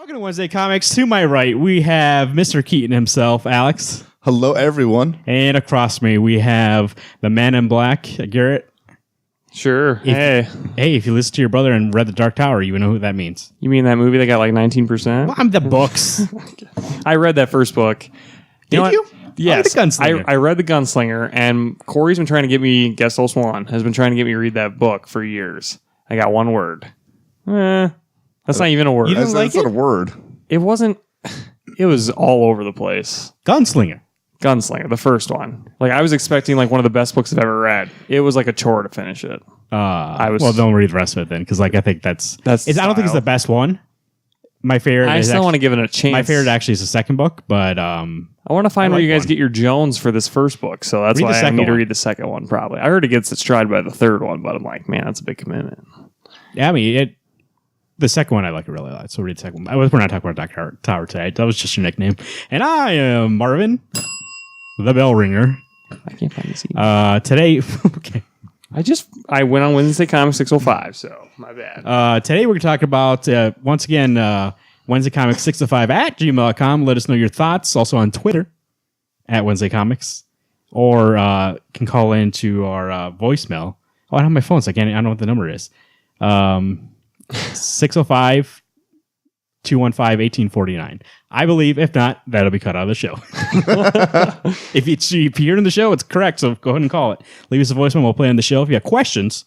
Welcome to Wednesday Comics. To my right, we have Mr. Keaton himself, Alex. Hello, everyone. And across me, we have the man in black, Garrett. Sure. If you listen to your brother and read The Dark Tower, you would know who that means. You mean that movie that got like 19%? Well, I'm the books. I read that first book. Did you? Yes. The Gunslinger. I read The Gunslinger, and Corey's been trying to get me, Guest Host One, has been trying to get me to read that book for years. I got one word. That's not even a word. You didn't like That's not a word. It wasn't, it was all over the place. Gunslinger. Gunslinger, the first one. Like, I was expecting like one of the best books I've ever read. It was like a chore to finish it. Well, don't read the rest of it then, because like I think I don't think it's the best one. My favorite. I still want to give it a chance. My favorite actually is the second book, but I want to find where you guys get your Jones for this first book, so that's why I need to read the second one. Probably, I heard it gets its stride by the third one, but I'm like, man, that's a big commitment. Yeah, I mean, the second one I like it really a lot, so read the second one. We're not talking about Dark Tower today. That was just your nickname, and I am Marvin, the bell ringer. I can't find this email. Today, okay. I went on Wednesday Comics 605, so my bad. Today we're going to talk about, once again, Wednesday Comics 605 at gmail.com. Let us know your thoughts. Also on Twitter at Wednesday Comics. Or can call into our voicemail. Oh, I don't have my phone, so I don't know what the number is. 605 215 1849. I believe, if not, that'll be cut out of the show. If you hear it in the show, it's correct, so go ahead and call it. Leave us a voicemail, we'll play on the show. If you have questions,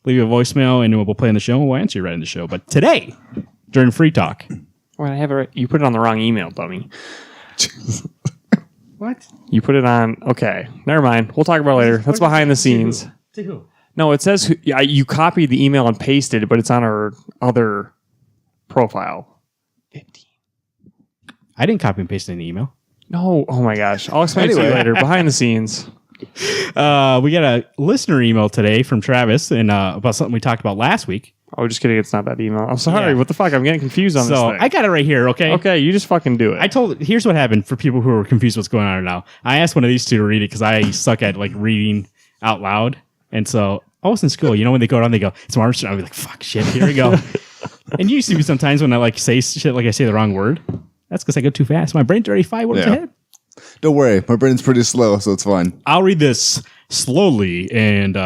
leave a voicemail and we'll play on the show and we'll answer you right in the show. But today, during Free Talk. Well, you put it on the wrong email, dummy. What? You put it on... Okay, never mind. We'll talk about it later. That's behind the scenes. To who? No, it says you copied the email and pasted it, but it's on our other profile. 15. I didn't copy and paste it in the email. No. Oh my gosh. I'll explain it to you later. Behind the scenes. We got a listener email today from Travis and about something we talked about last week. Oh, just kidding. It's not that email. I'm sorry. Yeah. What the fuck? I'm getting confused on this thing. I got it right here, okay? Okay, you just fucking do it. Here's what happened for people who are confused what's going on now. I asked one of these two to read it because I suck at like reading out loud. And so I was in school. You know, when they go down, they go, it's Marvin. I'll be like, fuck, shit, here we go. And you see me sometimes when I like say shit like I say the wrong word. That's because I go too fast. My brain's already 5 words ahead. Don't worry. My brain's pretty slow, so it's fine. I'll read this slowly and,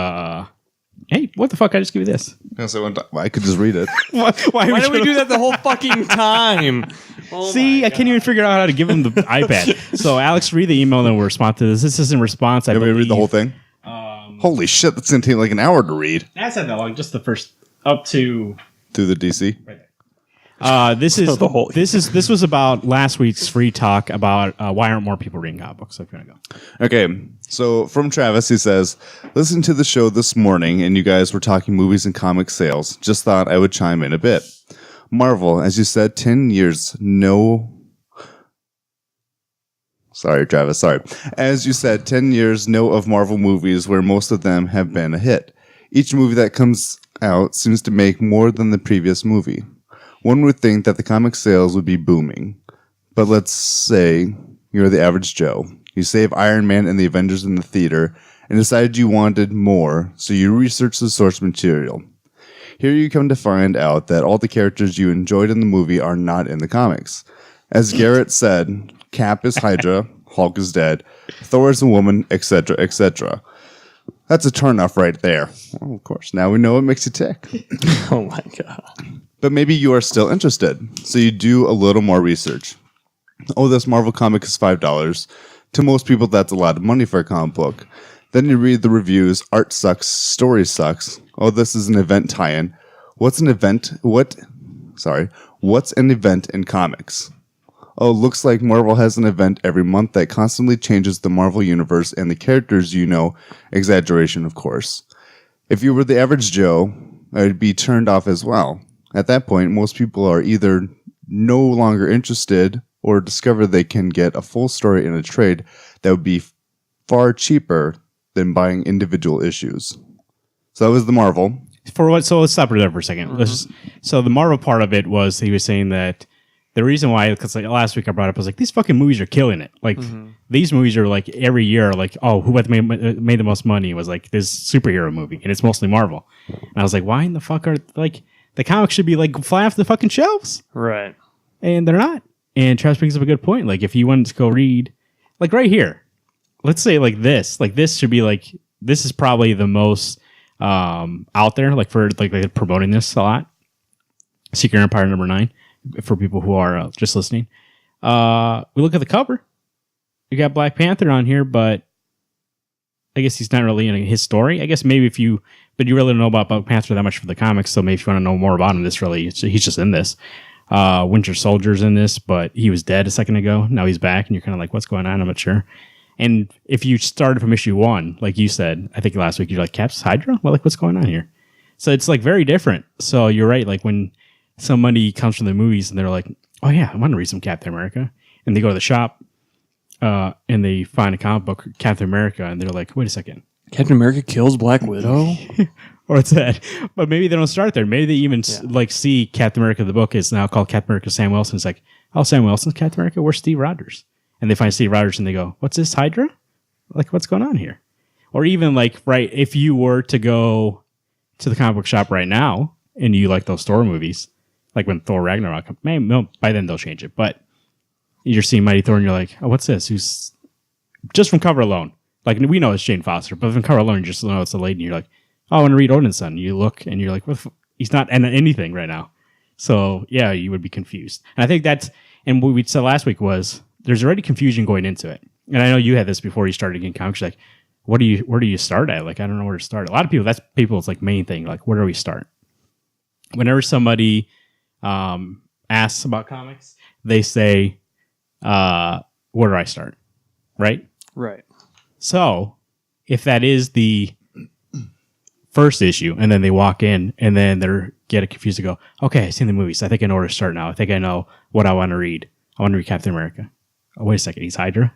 hey, what the fuck? I just give you this. I could just read it. Why do we do that the whole fucking time? See, I can't even figure out how to give him the iPad. So, Alex, read the email and then we'll respond to this. This is in response. I believe. Read the whole thing? Holy shit, that's going to take like an hour to read. That's not that long. Just the first up to... Through the DC? Right there. This was about last week's Free Talk about why aren't more people reading comic books. So if you want to go. Okay, so from Travis, he says, listen to the show this morning and you guys were talking movies and comic sales. Just thought I would chime in a bit. Marvel, as you said, 10 years, no... Sorry, Travis, sorry. As you said, 10 years, no of Marvel movies where most of them have been a hit. Each movie that comes out seems to make more than the previous movie. One would think that the comic sales would be booming. But let's say you're the average Joe. You save Iron Man and the Avengers in the theater and decided you wanted more, so you research the source material. Here you come to find out that all the characters you enjoyed in the movie are not in the comics. As Garrett said, Cap is Hydra, Hulk is dead, Thor is a woman, etc., etc. That's a turnoff right there. Well, of course, now we know what makes you tick. Oh my god. But maybe you are still interested, so you do a little more research. Oh, this Marvel comic is $5. To most people, that's a lot of money for a comic book. Then you read the reviews, art sucks, story sucks. Oh, this is an event tie-in. What's an event in comics? Oh, looks like Marvel has an event every month that constantly changes the Marvel universe and the characters you know. Exaggeration, of course. If you were the average Joe, I'd be turned off as well. At that point, most people are either no longer interested or discover they can get a full story in a trade that would be far cheaper than buying individual issues. So that was the Marvel. So let's stop there for a second. Mm-hmm. So the Marvel part of it was he was saying that the reason why, because like last week I brought up, I was like, these fucking movies are killing it. Like these movies are like every year, like, oh, who made the most money was like this superhero movie, and it's mostly Marvel. And I was like, why in the fuck are like the comics should be like fly off the fucking shelves? Right. and they're not. And Travis brings up a good point. Like, if you wanted to go read, like right here, let's say like this should be like, this is probably the most out there, like for like promoting this a lot. Secret Empire #9 for people who are just listening. We look at the cover. You got Black Panther on here, but I guess he's not really in his story. I guess maybe but you really don't know about Black Panther that much for the comics, so maybe if you want to know more about him, he's just in this. Winter Soldier's in this, but he was dead a second ago. Now he's back, and you're kind of like, what's going on? I'm not sure. And if you started from issue 1, like you said, I think last week, you're like, Cap's Hydra? Well, like, what's going on here? So it's like very different. So you're right. Like when somebody comes from the movies and they're like, oh yeah, I want to read some Captain America. And they go to the shop and they find a comic book, Captain America, and they're like, wait a second. Captain America kills Black Widow? Or it's that. But maybe they don't start there. Maybe they even like see Captain America, the book is now called Captain America Sam Wilson. It's like, oh, Sam Wilson's Captain America? Where's Steve Rogers? And they find Steve Rogers and they go, what's this, Hydra? Like, what's going on here? Or even like, right, if you were to go to the comic book shop right now and you like those Thor movies, like when Thor Ragnarok, maybe no, by then they'll change it. But you're seeing Mighty Thor and you're like, oh, what's this? Who's just from cover alone? Like, we know it's Jane Foster, but from cover alone, you just know it's a lady and you're like, oh, I want to read Odin's Son. You look and you're like, he's not in anything right now. So yeah, you would be confused. And I think that's, and what we said last week was there's already confusion going into it. And I know you had this before you started getting comics. Like, where do you start at? Like, I don't know where to start. A lot of people, that's people's like main thing. Like, where do we start? Whenever somebody asks about comics, they say, where do I start? Right? Right. So if that is the first issue and then they walk in and then they're get confused to go, okay, I've seen the movies. I think I know where to start now. I think I know what I want to read. I want to read Captain America. Oh, wait a second. He's Hydra?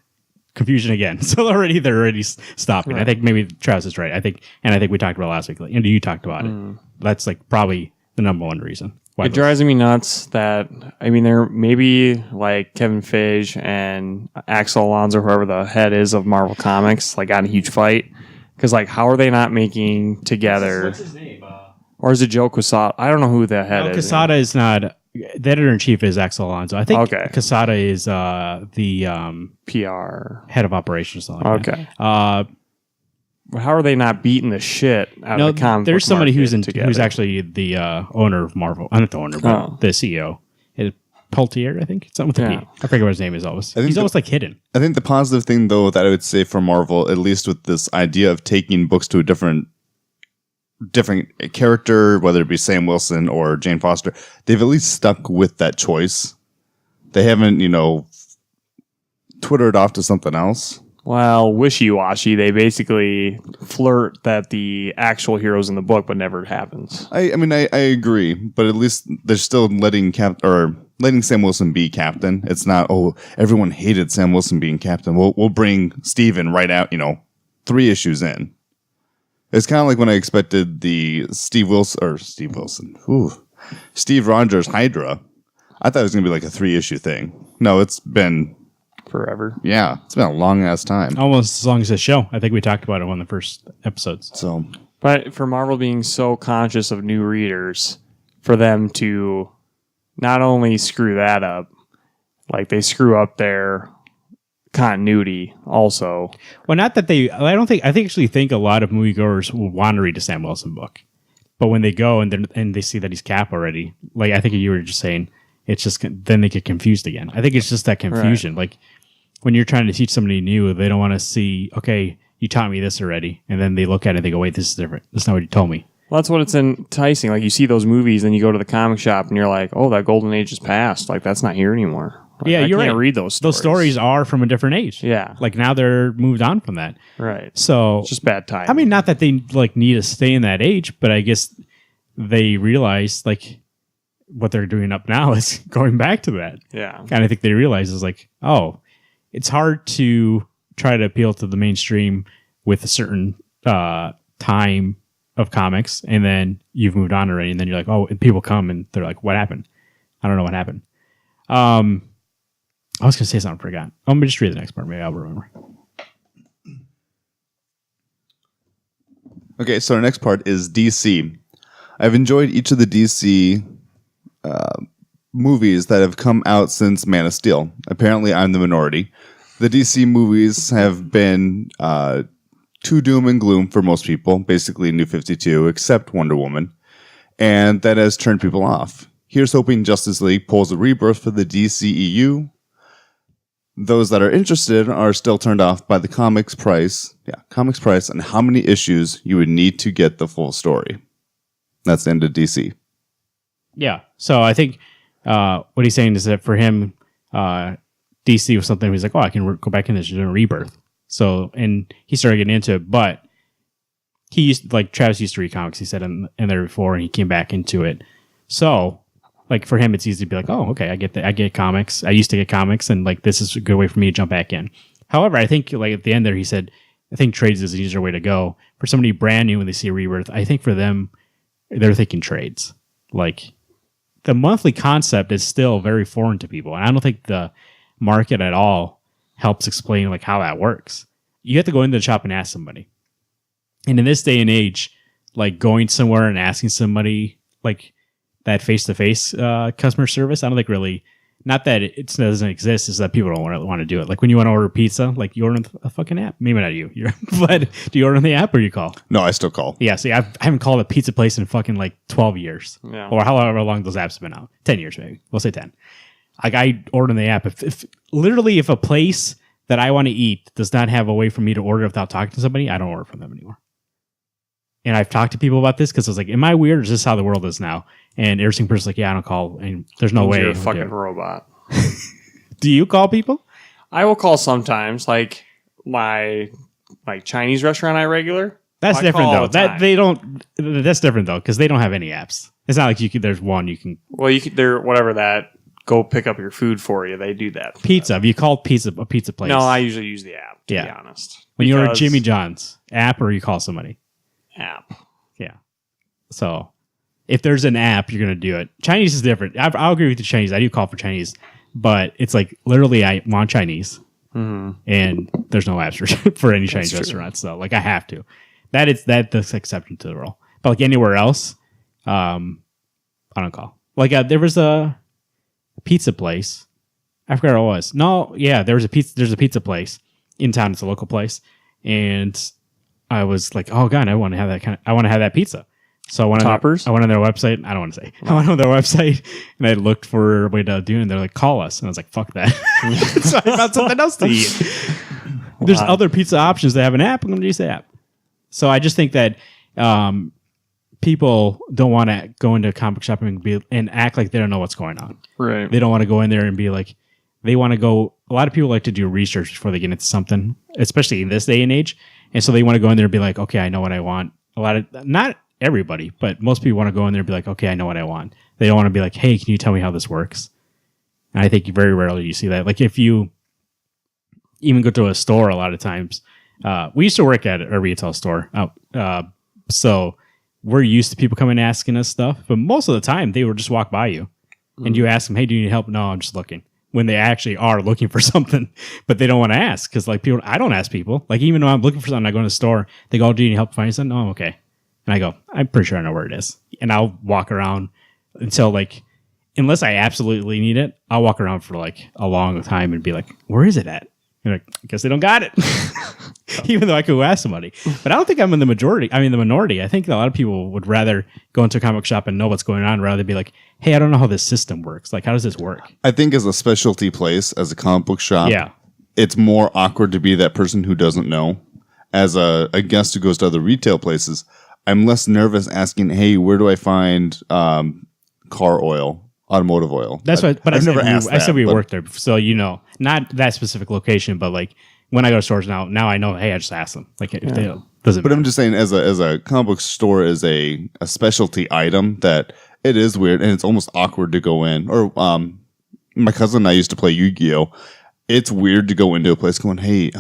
Confusion again. So they're already stopping. Right. I think maybe Travis is right. I think we talked about it last week. Like, and you talked about it. That's like probably the number one reason. It drives me nuts that, I mean, there maybe like Kevin Feige and Axel Alonso, whoever the head is of Marvel Comics, like got in a huge fight. Because, like, how are they not making together? What's his name? Or is it Joe Quesada? I don't know who the head is. Quesada is not. The editor-in-chief is Axel Alonso. I think Quesada is the PR head of operations. Okay. How are they not beating the shit out of the comic there's book somebody who's together? actually the owner of Marvel. Not the owner, but the CEO. Peltier, I think. Something with a P. I forget what his name is always. He's always like hidden. I think the positive thing, though, that I would say for Marvel, at least with this idea of taking books to a different character, whether it be Sam Wilson or Jane Foster, they've at least stuck with that choice. They haven't, Twittered off to something else. Well, wishy-washy. They basically flirt that the actual hero's in the book, but never happens. I mean, I agree, but at least they're still letting Sam Wilson be captain. It's not, oh, everyone hated Sam Wilson being captain. We'll bring Steven right out, 3 issues in. It's kind of like when I expected the Steve Rogers Hydra. I thought it was going to be like a 3-issue thing. No, it's been forever. Yeah, it's been a long ass time. Almost as long as this show. I think we talked about it on one of the first episodes. So, but for Marvel being so conscious of new readers, for them to not only screw that up, like they screw up their continuity also. Well, not that I actually think a lot of moviegoers will want to read a Sam Wilson book. But when they go and they see that he's Cap already, like I think you were just saying, it's just, then they get confused again. I think it's just that confusion. Right. Like when you're trying to teach somebody new, they don't want to see, okay, you taught me this already. And then they look at it and they go, wait, this is different. That's not what you told me. Well, that's what it's enticing. Like you see those movies, then you go to the comic shop and you're like, oh, that golden age is past. Like that's not here anymore. Like, yeah, you're right. I can't read those stories. Those stories are from a different age. Yeah. Like now they're moved on from that. Right. So it's just bad time. I mean, not that they like need to stay in that age, but I guess they realize like what they're doing up now is going back to that. Yeah. And I think they realize is like, oh, it's hard to try to appeal to the mainstream with a certain time of comics, and then you've moved on already, and then you're like, oh, and people come and they're like, what happened? I don't know what happened. I was going to say something, I forgot. I'm going to just read the next part. Maybe I'll remember. Okay, so our next part is DC. I've enjoyed each of the DC movies that have come out since Man of Steel. Apparently, I'm the minority. The DC movies have been too doom and gloom for most people, basically New 52, except Wonder Woman. And that has turned people off. Here's hoping Justice League pulls a rebirth for the DCEU. Those that are interested are still turned off by the comics price and how many issues you would need to get the full story. That's the end of DC. Yeah. So I think what he's saying is that for him, DC was something he's like, oh, I can go back in this and rebirth. So, and he started getting into it, but he used, like Travis used to read comics, he said in there before, and he came back into it. So, like for him, it's easy to be like, oh, okay, I get comics. I used to get comics, and like this is a good way for me to jump back in. However, I think like at the end there, he said, I think trades is an easier way to go. For somebody brand new when they see a rebirth, I think for them, they're thinking trades. Like the monthly concept is still very foreign to people, and I don't think the market at all helps explain like how that works. You have to go into the shop and ask somebody. And in this day and age, like going somewhere and asking somebody like that face-to-face customer service, I don't think really, not that it doesn't exist, is that people don't want to do it. Like when you want to order pizza, like you order on a fucking app. Maybe not you, but do you order on the app or you call? No, I still call. Yeah, see, I haven't called a pizza place in fucking like 12 years. Yeah. Or however long those apps have been out. 10 years maybe. We'll say 10. Like I order on the app. If a place that I want to eat does not have a way for me to order without talking to somebody, I don't order from them anymore. And I've talked to people about this because I was like, am I weird or is this how the world is now? And every single person's like, yeah, I don't call. And there's no way. You're a fucking robot. Do you call people? I will call sometimes, like my Chinese restaurant I regular. That's I different call all though. the time. That's different though because they don't have any apps. It's not like there's one you can. Well, they're whatever that. Go pick up your food for you. They do that. Pizza. Have you called a pizza place? No, I usually use the app, to be honest. When you order Jimmy John's, app or you call somebody? App. Yeah. So if there's an app, you're going to do it. Chinese is different. I'll agree with the Chinese. I do call for Chinese, but it's like literally I want Chinese and there's no apps for any Chinese restaurants. So like I have to. That's exception to the rule. But like anywhere else, I don't call. Like there was a pizza place. I forgot what it was. No, yeah, there's a pizza place in town. It's a local place. And I was like, oh God, I want to have that pizza. So I went Toppers? I went on their website. I don't want to say. I went on their website and I looked for a way to do it. And they're like, call us. And I was like, fuck that. So I found something else to eat. There's other pizza options that have an app. I'm going to use the app. So I just think that people don't want to go into a comic shop and act like they don't know what's going on. Right. They don't want to go in there and be like, they want to go. A lot of people like to do research before they get into something, especially in this day and age. And so they want to go in there and be like, okay, I know what I want. Not everybody, but most people want to go in there and be like, okay, I know what I want. They don't want to be like, hey, can you tell me how this works? And I think very rarely you see that. Like if you even go to a store, a lot of times, we used to work at a retail store. So we're used to people coming and asking us stuff, but most of the time they would just walk by you and you ask them, hey, do you need help? No, I'm just looking. When they actually are looking for something, but they don't want to ask because like people, I don't ask people. Like even though I'm looking for something, I go to the store, they go, do you need help finding something? Oh, okay. And I go, I'm pretty sure I know where it is. And I'll walk around until like, unless I absolutely need it, I'll walk around for like a long time and be like, where is it at? And like, I guess they don't got it. Even though I could ask somebody. But I don't think I'm in the minority. I think a lot of people would rather go into a comic shop and know what's going on rather than be like, hey, I don't know how this system works. Like, how does this work? I think as a specialty place, as a comic book shop, Yeah. it's more awkward to be that person who doesn't know. As a guest who goes to other retail places, I'm less nervous asking, hey, where do I find car oil, automotive oil? That's what. But I've never asked I said that, we but- worked there, so you know, not that specific location, but like when I go to stores now I know. Hey, I just ask them. Like if they doesn't. But I'm just saying, as a comic book store is a specialty item that it is weird and it's almost awkward to go in. Or my cousin and I used to play Yu-Gi-Oh. It's weird to go into a place going, hey,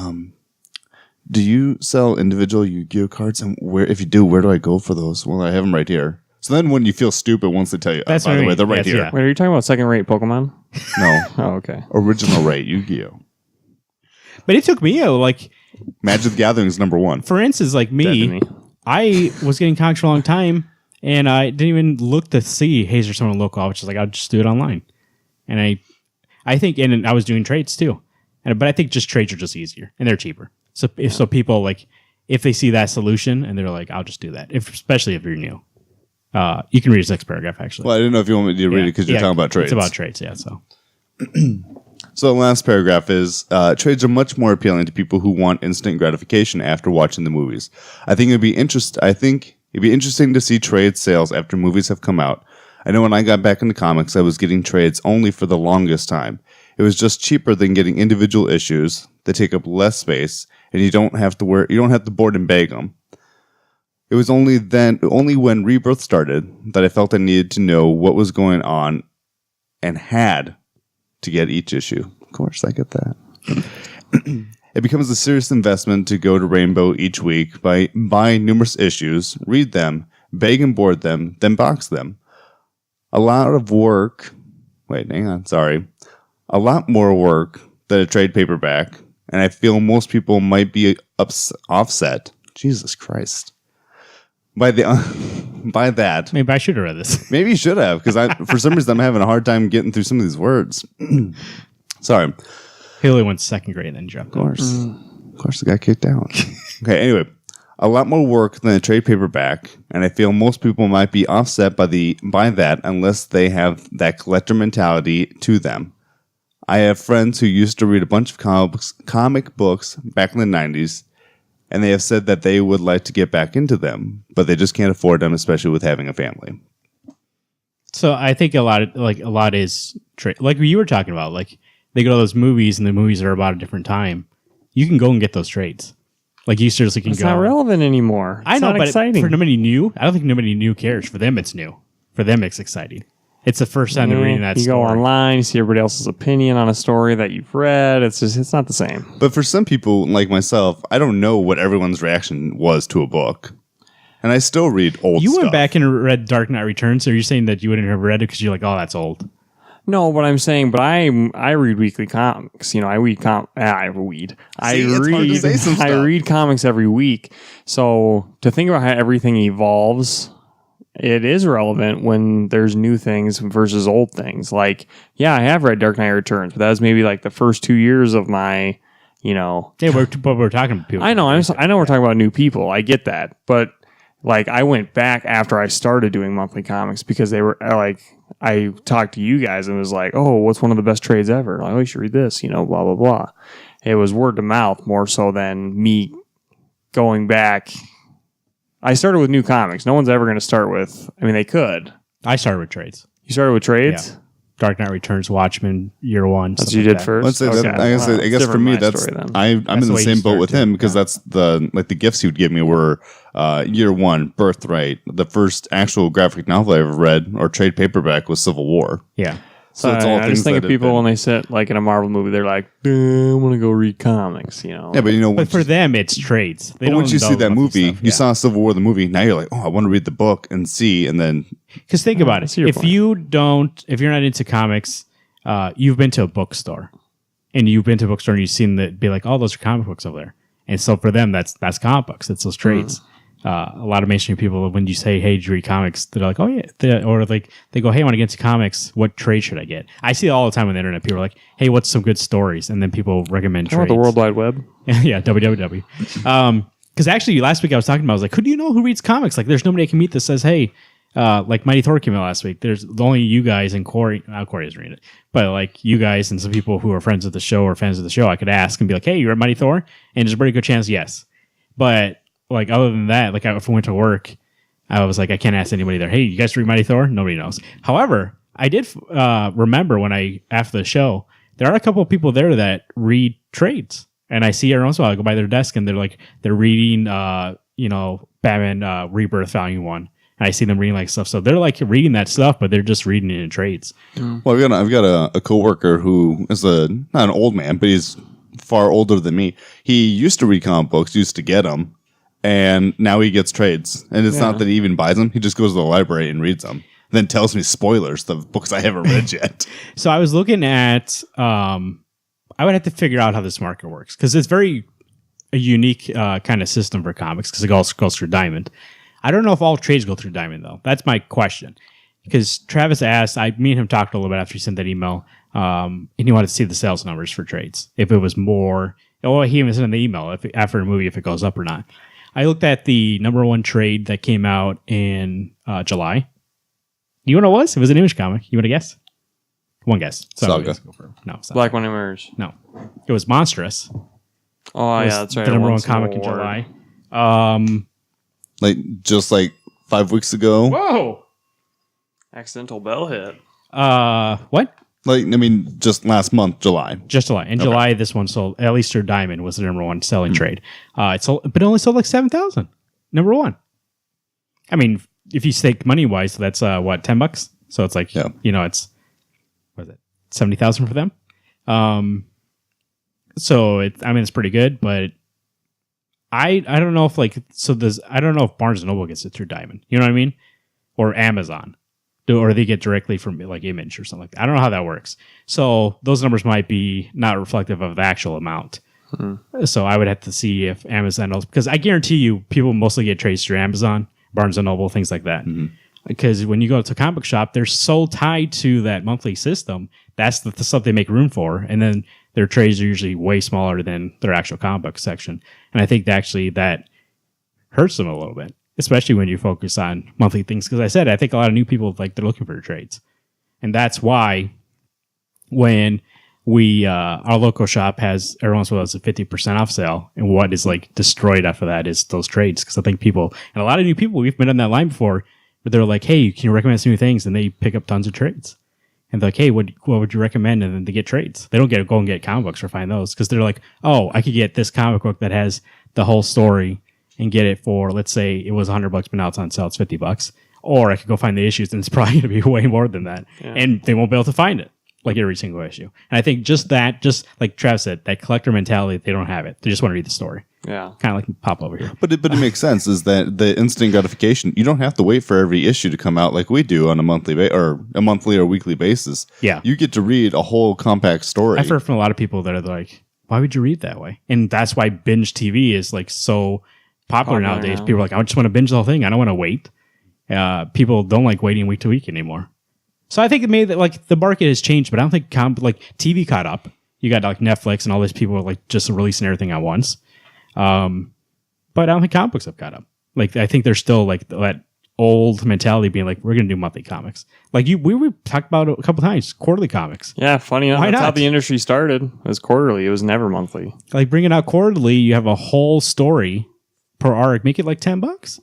do you sell individual Yu-Gi-Oh cards? And if you do, where do I go for those? Well, I have them right here. So then when you feel stupid once they tell you, That's by what the I way, mean. they're right Yes, here. yeah. Wait, are you talking about second-rate Pokemon? No, Oh, okay. original rate Yu-Gi-Oh. But it took me like, Magic the Gathering is number one. for instance, like me, Definitely. I was getting comics for a long time, and I didn't even look to see, hey, is there someone local? I was just like, I'll just do it online. And I think, and I was doing trades too. But I think just trades are just easier and they're cheaper. So so people like, if they see that solution and they're like, I'll just do that. Especially if you're new. You can read his next paragraph actually. Well, I didn't know if you want me to read it because you're talking about trades. It's about trades, yeah. So the last paragraph is, trades are much more appealing to people who want instant gratification after watching the movies. I think it'd be interesting to see trade sales after movies have come out. I know when I got back into comics, I was getting trades only for the longest time. It was just cheaper than getting individual issues that take up less space, and you don't have to board and bag them. It was only when Rebirth started that I felt I needed to know what was going on and had to get each issue. Of course, I get that. It becomes a serious investment to go to Rainbow each week, buy numerous issues, read them, bag and board them, then box them. A lot more work than a trade paperback, and I feel most people might be offset. Jesus Christ. By that. Maybe I should have read this. Maybe you should have, because for some reason I'm having a hard time getting through some of these words. Sorry. He only went second grade and then dropped. Of course, I got kicked out. Okay, anyway. A lot more work than a trade paperback, and I feel most people might be offset by that unless they have that collector mentality to them. I have friends who used to read a bunch of comic books back in the 90s, and they have said that they would like to get back into them, but they just can't afford them, especially with having a family. So I think a lot is like you were talking about. Like they go to those movies, and the movies are about a different time. You can go and get those trades. Like you seriously can go. It's not relevant anymore. I know, not but exciting. For nobody new, I don't think nobody new cares. For them, it's new. For them, it's exciting. It's the first time they're reading that you story. go online, you see everybody else's opinion on a story that you've read. It's not the same. But for some people, like myself, I don't know what everyone's reaction was to a book. And I still read old stuff. You went back and read Dark Knight Returns, so you're saying that you wouldn't have read it because you're like, oh, that's old. No, but I'm saying, I read weekly comics. You know, I read comics every week. So to think about how everything evolves, it is relevant when there's new things versus old things. Like, yeah, I have read Dark Knight Returns, but that was maybe like the first 2 years of my, Yeah, we're talking about people. I know we're talking about new people. I get that, but like I went back after I started doing monthly comics because they were like. I talked to you guys and was like, oh, what's one of the best trades ever? Like, oh, you should read this, blah, blah, blah. It was word of mouth more so than me going back. I started with new comics. No one's ever going to start with, they could. I started with trades. You started with trades? Yeah. Dark Knight Returns, Watchmen, Year One. That's what you did first? I guess for me, I'm in the same boat with him because that's the gifts he would give me were Year One, Birthright. The first actual graphic novel I ever read or trade paperback was Civil War. Yeah. So it's all I just think of people when they sit like in a Marvel movie, they're like, I want to go read comics, Yeah, but but for them, it's trades. But once you see that movie, you saw Civil War the movie. Now you're like, oh, I want to read the book and see, and then because think about it, if you're not into comics, you've been to a bookstore, and you've seen be like, oh, those are comic books over there, and so for them, that's comic books. It's those trades. A lot of mainstream people, when you say, hey, do you read comics? They're like, oh, yeah. Or like they go, hey, I want to get into comics. What trade should I get? I see it all the time on the internet. People are like, hey, what's some good stories? And then people recommend trades. The World Wide Web. Yeah, www. Because actually, last week I was was like, who do you know who reads comics? Like, there's nobody I can meet that says, hey, like Mighty Thor came out last week. There's only you guys and Corey. Corey doesn't read it. But like you guys and some people who are friends of the show or fans of the show, I could ask and be like, hey, you read Mighty Thor? And there's a pretty good chance, yes. But like other than that, like if I went to work, I was like, I can't ask anybody there. Hey, you guys read Mighty Thor? Nobody knows. However, I did remember when after the show, there are a couple of people there that read trades, and I see every once in a while I go by their desk and they're reading, Batman Rebirth Volume 1, and I see them reading like stuff. So they're like reading that stuff, but they're just reading it in trades. Well, I've got a coworker who is not an old man, but he's far older than me. He used to read comic books, used to get them. And now he gets trades. And it's not that he even buys them. He just goes to the library and reads them. Then tells me spoilers, the books I haven't read yet. So I was looking at, I would have to figure out how this market works. Because it's a unique kind of system for comics. Because it also goes through Diamond. I don't know if all trades go through Diamond, though. That's my question. Because Travis asked, me and him talked a little bit after he sent that email. And he wanted to see the sales numbers for trades. If it was more, he even sent in the email after a movie if it goes up or not. I looked at the number one trade that came out in July. You know what it was? It was an Image comic. You want to guess? One guess. Saga. No, Saga. Black Widow Mirrors. No. It was Monstrous. Oh, yeah, that's right. The number It one won some comic in award. July. Just 5 weeks ago. Whoa! Accidental bell hit. What? Just last month, July. Just July. In July, this one sold, at least her Diamond was the number one selling trade. It sold, but it only sold 7,000. Number one. I mean, if you stake money wise, that's $10. So it's it's what is it, 70,000 for them. So it's pretty good, but I don't know if I don't know if Barnes and Noble gets it through Diamond. You know what I mean? Or Amazon. Or they get directly from Image or something like that. I don't know how that works. So those numbers might be not reflective of the actual amount. So I would have to see if Amazon knows, because I guarantee you people mostly get trades through Amazon, Barnes and Noble, things like that. Because when you go to a comic book shop, they're so tied to that monthly system. That's the stuff they make room for. And then their trades are usually way smaller than their actual comic book section. And I think that hurts them a little bit, especially when you focus on monthly things. Because I think a lot of new people, they're looking for trades. And that's why when our local shop has, every once in a while, it's a 50% off sale. And what is destroyed after that is those trades. Because I think people, and a lot of new people, we've been on that line before, but they're like, hey, can you recommend some new things? And they pick up tons of trades. And they're like, hey, what would you recommend? And then they get trades. They don't go and get comic books or find those. Because they're like, oh, I could get this comic book that has the whole story and get it for, let's say it was $100, but now it's on sale, it's $50. Or I could go find the issues, and it's probably going to be way more than that. Yeah. And they won't be able to find it, every single issue. And I think just like Trav said, that collector mentality, they don't have it. They just want to read the story. Yeah. Kind of like pop over here. But it makes sense, is that the instant gratification, you don't have to wait for every issue to come out like we do on a monthly or weekly basis. Yeah. You get to read a whole compact story. I've heard from a lot of people that are like, why would you read that way? And that's why binge TV is so popular nowadays. People are like, I just want to binge the whole thing. I don't want to wait. People don't like waiting week to week anymore. So I think it made that the market has changed, but I don't think TV caught up. You got Netflix and all these people just releasing everything at once. But I don't think comic books have caught up. I think there's still that old mentality being we're going to do monthly comics. We talked about it a couple times, quarterly comics. Yeah, funny enough, that's how the industry started. It was quarterly. It was never monthly. Bring it out quarterly, you have a whole story per arc. Make it $10.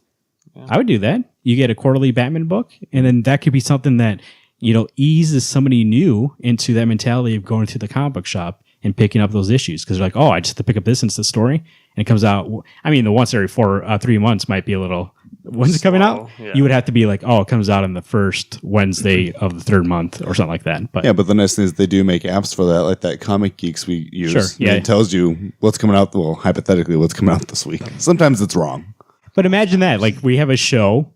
Yeah. I would do that. You get a quarterly Batman book, and then that could be something that eases somebody new into that mentality of going to the comic book shop and picking up those issues, because they're I just have to pick up this instant story, and it comes out. I mean, the once every 3 months might be a little. When's it coming out? Yeah. You would have to be it comes out on the first Wednesday of the third month or something like that. But the nice thing is they do make apps for that, like that Comic Geeks we use. Sure, yeah. It tells you what's coming out. Well, hypothetically, what's coming out this week. Sometimes it's wrong. But imagine that, we have a show,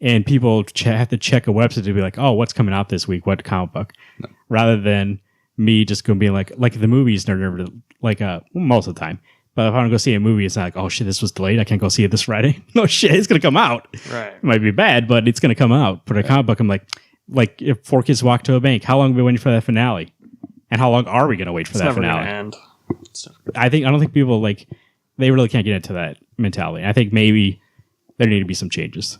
and people have to check a website to be oh, what's coming out this week? What comic book? No. Rather than me just going being like the movies, they're never most of the time. But if I want to go see a movie, it's not oh shit, this was delayed. I can't go see it this Friday. No shit, it's gonna come out. Right. It might be bad, but it's gonna come out. But a comic book, I'm like if 4 kids walk to a bank, how long are we waiting for that finale? And how long are we gonna wait for that finale? End. I don't think people they really can't get into that mentality. I think maybe there need to be some changes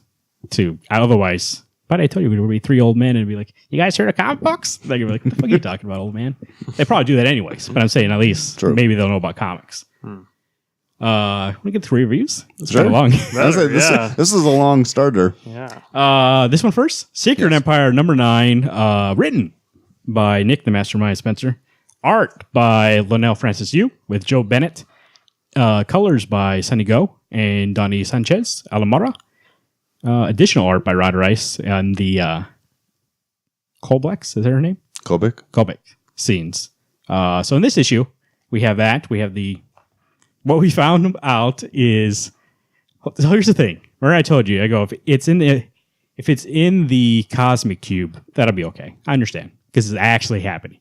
to otherwise. But I told you, we would be 3 old men and be like, you guys heard of comic books? They'd be like, what the fuck are you talking about, old man? They probably do that anyways. But I'm saying at least maybe they'll know about comics. Want to get 3 reviews? Let's sure. go along. This is a long starter. Yeah. This one first. Secret Empire #9. Written by Nick the Mastermind Spencer. Art by Lionel Francis Yu with Joe Bennett. Colors by Sunny Go and Donnie Sanchez Alamara. Additional art by Rod Rice and the Colbeck's, is that her name? Colbeck scenes. So in this issue, we have that. We have what we found out is. So here's the thing. Remember I told you, I go, if it's in the cosmic cube, that'll be okay. I understand because it's actually happening.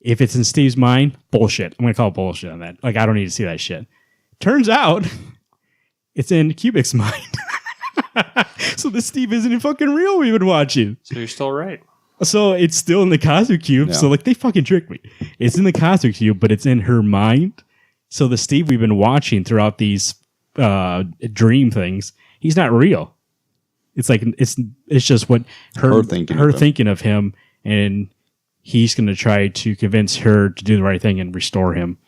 If it's in Steve's mind, bullshit. I'm gonna call it bullshit on that. I don't need to see that shit. Turns out, it's in Kubik's mind. So this Steve isn't fucking real we've been watching. So you're still right. So it's still in the Cosmic Cube. Yeah. So like they fucking tricked me. It's in the Cosmic Cube, but it's in her mind. So the Steve we've been watching throughout these dream things, he's not real. It's like it's just what her thinking of him, and he's going to try to convince her to do the right thing and restore him.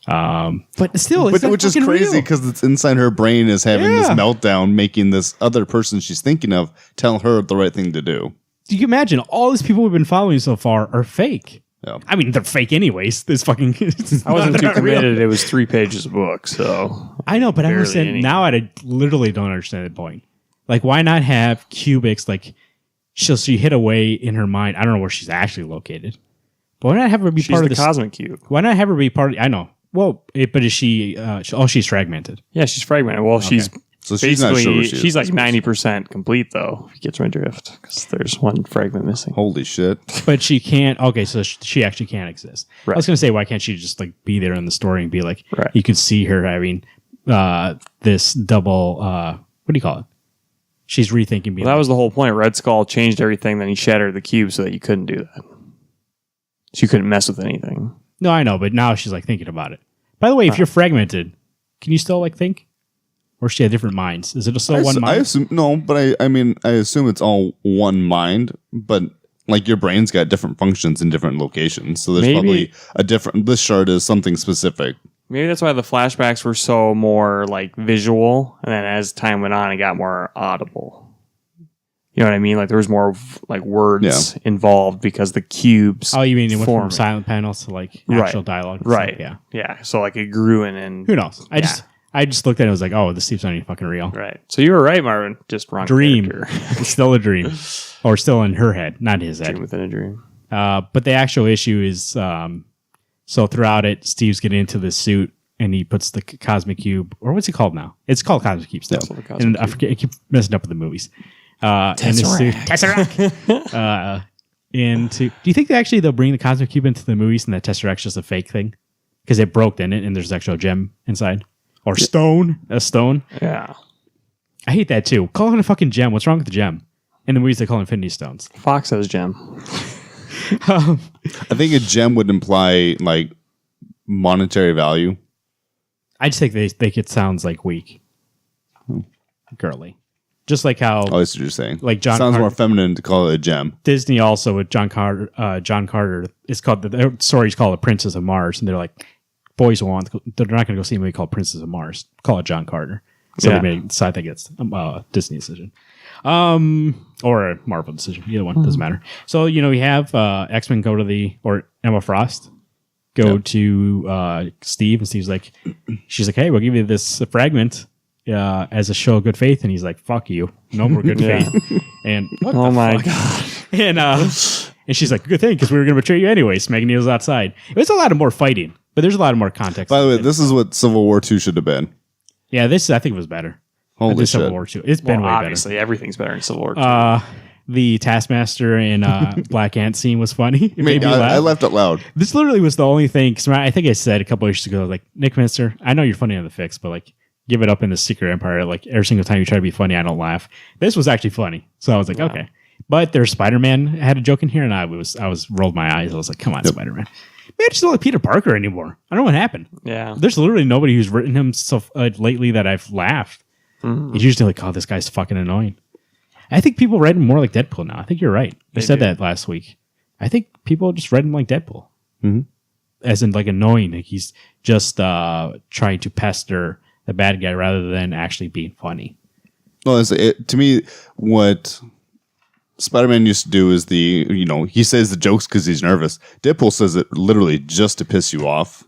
But still, it's which is crazy because it's inside her brain is having this meltdown, making this other person she's thinking of tell her the right thing to do. You can imagine all these people we've been following so far are fake. Yeah. I mean, they're fake anyways. This fucking. I wasn't too committed. It was 3 pages of book, so I know, but I understand now. I literally don't understand the point. Like, why not have cubics? Like, she hid away in her mind. I don't know where she's actually located. But why not have her be part of the Cosmic Cube? Why not have her be part of? I know. Well, but is she? She's fragmented. Yeah, she's fragmented. Well, she's. So she's not sure she's like 90% complete, though, if you get my drift, because there's one fragment missing. Holy shit. But she can't. Okay, so she actually can't exist. Right. I was going to say, why can't she just like be there in the story and be like, right. You can see her having this double, what do you call it? She's rethinking. Well, that was the whole point. Red Skull changed everything, then he shattered the cube so that you couldn't do that. So you couldn't mess with anything. No, I know, but now she's like thinking about it. By the way, if you're fragmented, can you still like think? Or she had different minds? Is it still one mind? I assume no, but I mean I assume it's all one mind, but like your brain's got different functions in different locations. So there's probably a different. This shard is something specific. Maybe that's why the flashbacks were so more like visual, and then as time went on, it got more audible. You know what I mean? Like there was more like words involved because the cubes. Oh, you mean it went from silent panels to like actual dialogue? Right. Stuff? Yeah. Yeah. So like it grew in, and who knows? I just looked at it and was like, oh, this Steve's not even fucking real. Right. So you were right, Marvin. Just wrong. Dream. Still a dream. Or still in her head, not his head. Dream within a dream. But the actual issue is, so throughout it, Steve's getting into the suit and he puts the Cosmic Cube, or what's it called now? It's called Cosmic Cube still. I forget, I keep messing up with the movies. Tesseract. Do you think they'll bring the Cosmic Cube into the movies and that Tesseract's just a fake thing? Because it broke in it and there's an actual gem inside. Or stone. A stone. Yeah. I hate that too. Call it a fucking gem. What's wrong with the gem? In the movies, they call Infinity Stones. Fox has gem. I think a gem would imply like monetary value. I just think they think it sounds like weak. Girly. Just like how... Oh, that's what you're saying. Like John sounds Carter, more feminine to call it a gem. Disney also with John Carter, it's called... The story's called The Princess of Mars. And they're like... Boys they're not going to go see a movie called Princess of Mars. Call it John Carter. So I think it's a Disney decision. Or a Marvel decision. Either one. Doesn't matter. So, we have X-Men go to or Emma Frost go to Steve. And she's like, hey, we'll give you this fragment as a show of good faith. And he's like, fuck you. No more good faith. And oh my God. And she's like, good thing, because we were going to betray you anyways. Magneto's outside. It was a lot of more fighting. But there's a lot of more context. By the way, this is what Civil War II should have been. Yeah, I think it was better. Holy shit. Civil War II. It's been way obviously, better. Everything's better in Civil War II. The Taskmaster and Black Ant scene was funny. It made me laugh. I laughed out loud. This literally was the only thing, because I think I said a couple of issues ago, like, Nick Minster, I know you're funny on the fix, but like, give it up in the Secret Empire. Like, every single time you try to be funny, I don't laugh. This was actually funny. So I was like, okay. But there's Spider-Man had a joke in here, and I was rolled my eyes. I was like, come on, Spider-Man. Maybe I just don't like Peter Parker anymore. I don't know what happened. Yeah. There's literally nobody who's written him so lately that I've laughed. Mm-hmm. He's usually like, oh, this guy's fucking annoying. I think people read him more like Deadpool now. I think you're right. You said that last week. I think people just read him like Deadpool. Mm-hmm. As in like annoying. Like he's just trying to pester the bad guy rather than actually being funny. Well, to me, what Spider-Man used to do is he says the jokes because he's nervous. Deadpool says it literally just to piss you off.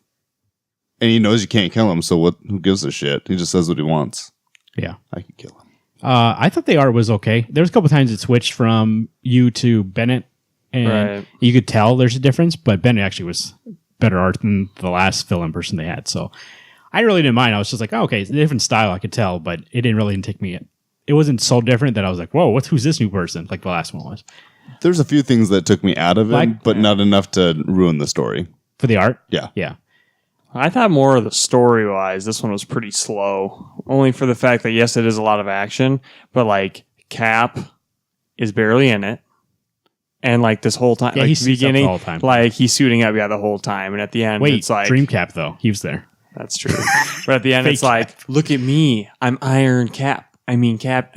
And he knows you can't kill him, so who gives a shit? He just says what he wants. Yeah. I can kill him. I thought the art was okay. There was a couple times it switched from you to Bennett, and you could tell there's a difference, but Bennett actually was better art than the last fill-in person they had. So I really didn't mind. I was just like, oh, okay, it's a different style, I could tell, but it didn't really take me... It wasn't so different that I was like, whoa, who's this new person? Like the last one was. There's a few things that took me out of it, but not enough to ruin the story. For the art? Yeah. Yeah. I thought more of the story-wise, this one was pretty slow. Only for the fact that, yes, it is a lot of action, but like Cap is barely in it. And like this whole time, Yeah, like he the suits up the beginning, whole time. like he's suiting up, the whole time. And at the end, Wait, it's like Dream Cap though. He was there. That's true. But at the end, Fake it's like, look at me. I'm Iron Cap. I mean, Cap.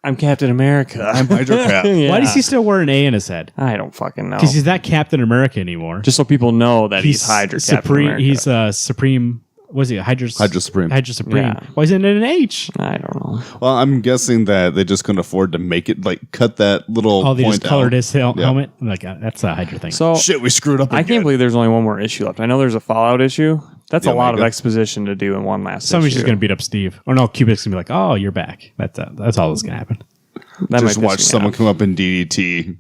I'm Captain America. I'm Hydro Cap. Yeah. Why does he still wear an A in his head? I don't fucking know. Because he's not Captain America anymore. Just so people know that he's Hydra Captain Supreme. America. He's Supreme. Was he Hydra Supreme. Hydra Supreme. Yeah. Why isn't it an H? I don't know. Well, I'm guessing that they just couldn't afford to make it like cut that little. Oh, they point just colored out. his helmet. I'm like, that's a Hydra thing. So Shit, we screwed up. I again. can't believe there's only one more issue left. I know there's a Fallout issue. That's Yeah, a lot of Omega. exposition to do in one last Somebody's issue. just gonna beat up Steve. Or no, Cubic's gonna be like, "Oh, you're back." That's all that's gonna happen. That Just might watch piss me someone off. come up in DDT.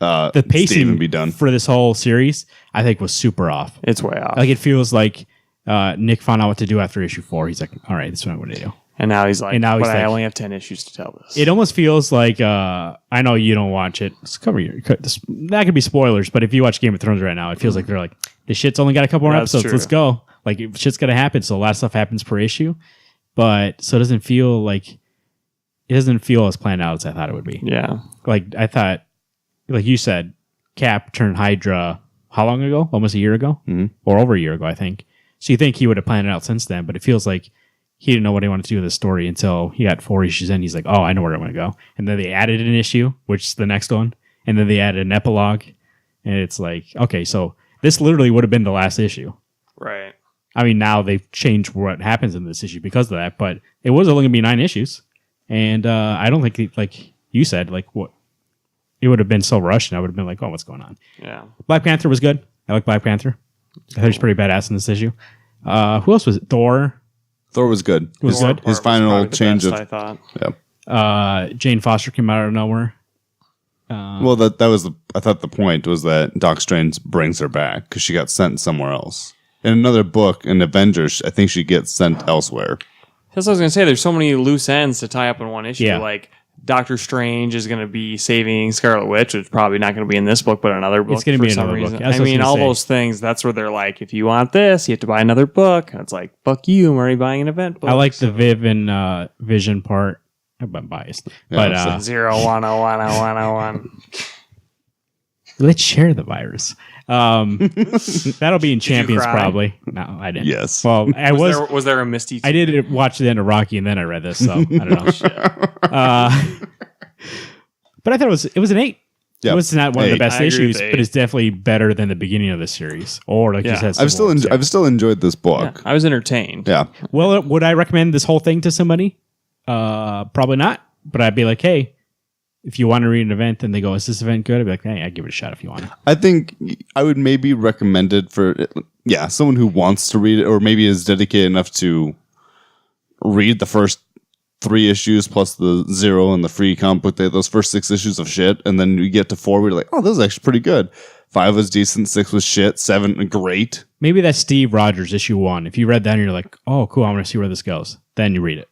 The Steve pacing and be done. for this whole series, I think, was super off. It's way off. Like it feels like Nick found out what to do after issue 4. He's like, "All right, this is what I'm going to do." and now he's like, and now he's but I like- only have 10 issues to tell this. It almost feels like I know you don't watch it. Just cover your. That could be spoilers, but if you watch Game of Thrones right now, it feels like they're like, "This shit's only got a couple more That's episodes. true. Let's go." Like shit's gonna happen, so a lot of stuff happens per issue, but so it doesn't feel like it doesn't feel as planned out as I thought it would be. yeah. Like I thought, like you said, Cap turned Hydra how long ago? Almost a year ago, or over a year ago, I think. So you think he would have planned it out since then, but it feels like he didn't know what he wanted to do with the story until he got 4 issues in. He's like, "Oh, I know where I want to go," and then they added an issue, which is the next one, and then they added an epilogue, and it's like, okay, so this literally would have been the last issue. Right. I mean, now they've changed what happens in this issue because of that, but it was only going to be 9 issues. And I don't think, like you said, like what it would have been so rushed, and I would have been like, "Oh, what's going on?" Yeah. Black Panther was good. I like Black Panther. I think he's pretty badass in this issue. Who else was it? Thor. Thor was good. Was his, good? His final Probably the change best, of I thought. yeah. Jane Foster came out of nowhere. Well, that was I thought the point was that Doc Strange brings her back because she got sent somewhere else. In another book, in Avengers, I think she gets sent elsewhere. That's what I was going to say. There's so many loose ends to tie up in one issue. Yeah. Like Doctor Strange is going to be saving Scarlet Witch, which is probably not going to be in this book, but another book. It's gonna for be some another book. reason. That's I what I was mean, gonna all say. those things. That's where they're like, if you want this, you have to buy another book. And it's like, fuck you, I'm already buying an event book. I like the Viv and Vision part. I'm biased, Yeah, but 0101010. let's share the virus. That'll be in Champions cry? probably. No, I didn't. Yes. Well, I was. Was there a Misty? I did watch the end of Rocky and then I read this, so I don't know. But I thought it was an 8. Yep. It was not one of the 8. best I agree issues, with but 8. it's definitely better than the beginning of the series. Or like you Yeah. said, I've still enjoyed this book. I was entertained. Yeah. Well, would I recommend this whole thing to somebody? Probably not. But I'd be like, hey, if you want to read an event and they go, "Is this event good?" I'd be like, "Hey, I'd give it a shot if you want." I think I would maybe recommend it for someone who wants to read it or maybe is dedicated enough to read the first 3 issues plus the 0 and the free comic book day, those first 6 issues of shit, and then you get to 4 where you're like, "Oh, this is actually pretty good." 5 was decent, 6 was shit, 7 great. Maybe that's Steve Rogers issue 1. If you read that and you're like, "Oh, cool, I want to see where this goes," then you read it.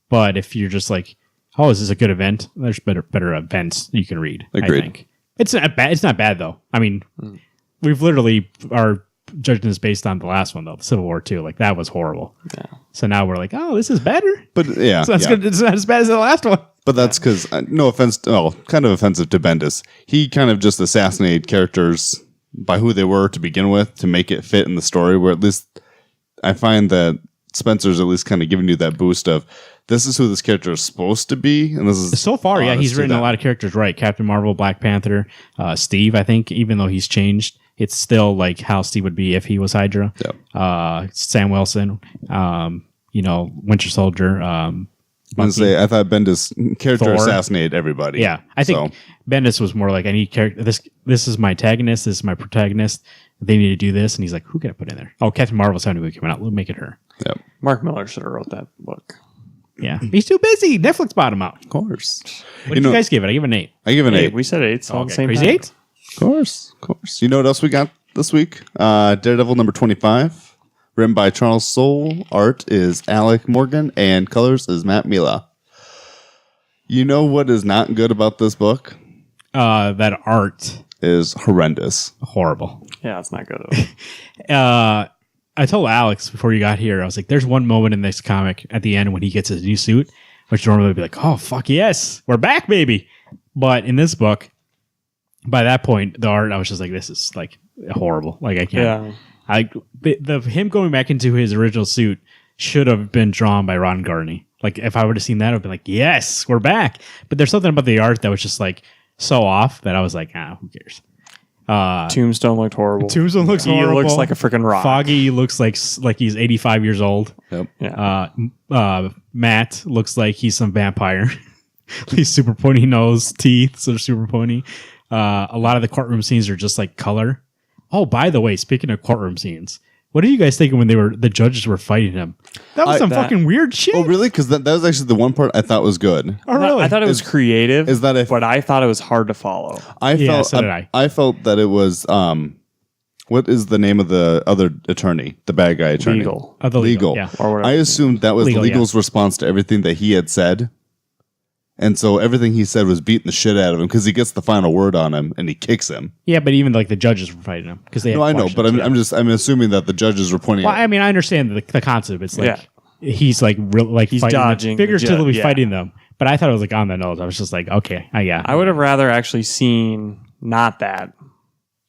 But if you're just like, "Oh, is this a good event?" There's better events you can read. Agreed. I think it's not bad. It's not bad though. I mean, we've literally are judging this based on the last one though, the Civil War II. Like that was horrible. Yeah. So now we're like, "Oh, this is better." But yeah, So that's yeah. good. It's not as bad as the last one. But that's because, no offense, kind of offensive to Bendis. He kind of just assassinated characters by who they were to begin with to make it fit in the story, where at least I find that Spencer's at least kind of giving you that boost of, this is who this character is supposed to be, and this is... So far, yeah, honest he's to written a them. lot of characters right. Captain Marvel, Black Panther, Steve, I think, even though he's changed, it's still like how Steve would be if he was Hydra. Yep. Sam Wilson, Winter Soldier. I thought Bendis character Thor. assassinated everybody. Yeah, I think Bendis was more like, I need character. This is my antagonist. This is my protagonist. They need to do this, and he's like, who can I put in there? Oh, Captain Marvel's having a movie coming out. We'll make it her. Yep. Mark Miller should have wrote that book. Yeah, he's too busy. Netflix bought him out. Of course. What did you guys give it? I give it an 8. I give it an 8. We said 8. So on the same Crazy time. 8. Of course. You know what else we got this week? Daredevil number 25. Written by Charles Soule. Art is Alec Morgan. And colors is Matt Mila. You know what is not good about this book? That art Is horrendous. horrible. Yeah, it's not good at all. I told Alex before you got here, I was like, there's one moment in this comic at the end when he gets his new suit, which normally would be like, oh, fuck yes, we're back, baby. But in this book, by that point, the art, I was just like, this is like horrible. Like I can't. Him going back into his original suit should have been drawn by Ron Garney. Like if I would have seen that, I would be like, yes, we're back. But there's something about the art that was just like so off that I was like, who cares? Tombstone looked horrible. Tombstone looks horrible. He looks like a freaking rock. Foggy looks like he's 85 years old. Yep. Yeah. Matt looks like he's some vampire. He's super pointy nose, teeth, so super pointy. A lot of the courtroom scenes are just like color. Oh, by the way, speaking of courtroom scenes, what are you guys thinking when the judges were fighting him? That was fucking weird shit. Oh, really? Because that was actually the one part I thought was good. Oh, really? I thought it was creative. Is that but I thought it was hard to follow. So did I. I felt that it was what is the name of the other attorney, the bad guy attorney? Legal. The legal. Yeah. Or whatever. I assumed that was Legal, the legal's response to everything that he had said. And so everything he said was beating the shit out of him because he gets the final word on him and he kicks him. Yeah, but even like the judges were fighting him because they. No, I know, but I'm assuming that the judges were pointing. Well, I mean, I understand the concept. It's like he's like he's dodging, figuratively fighting them. But I thought it was like on the nose. I was just like, okay, yeah. I would have rather actually seen not that.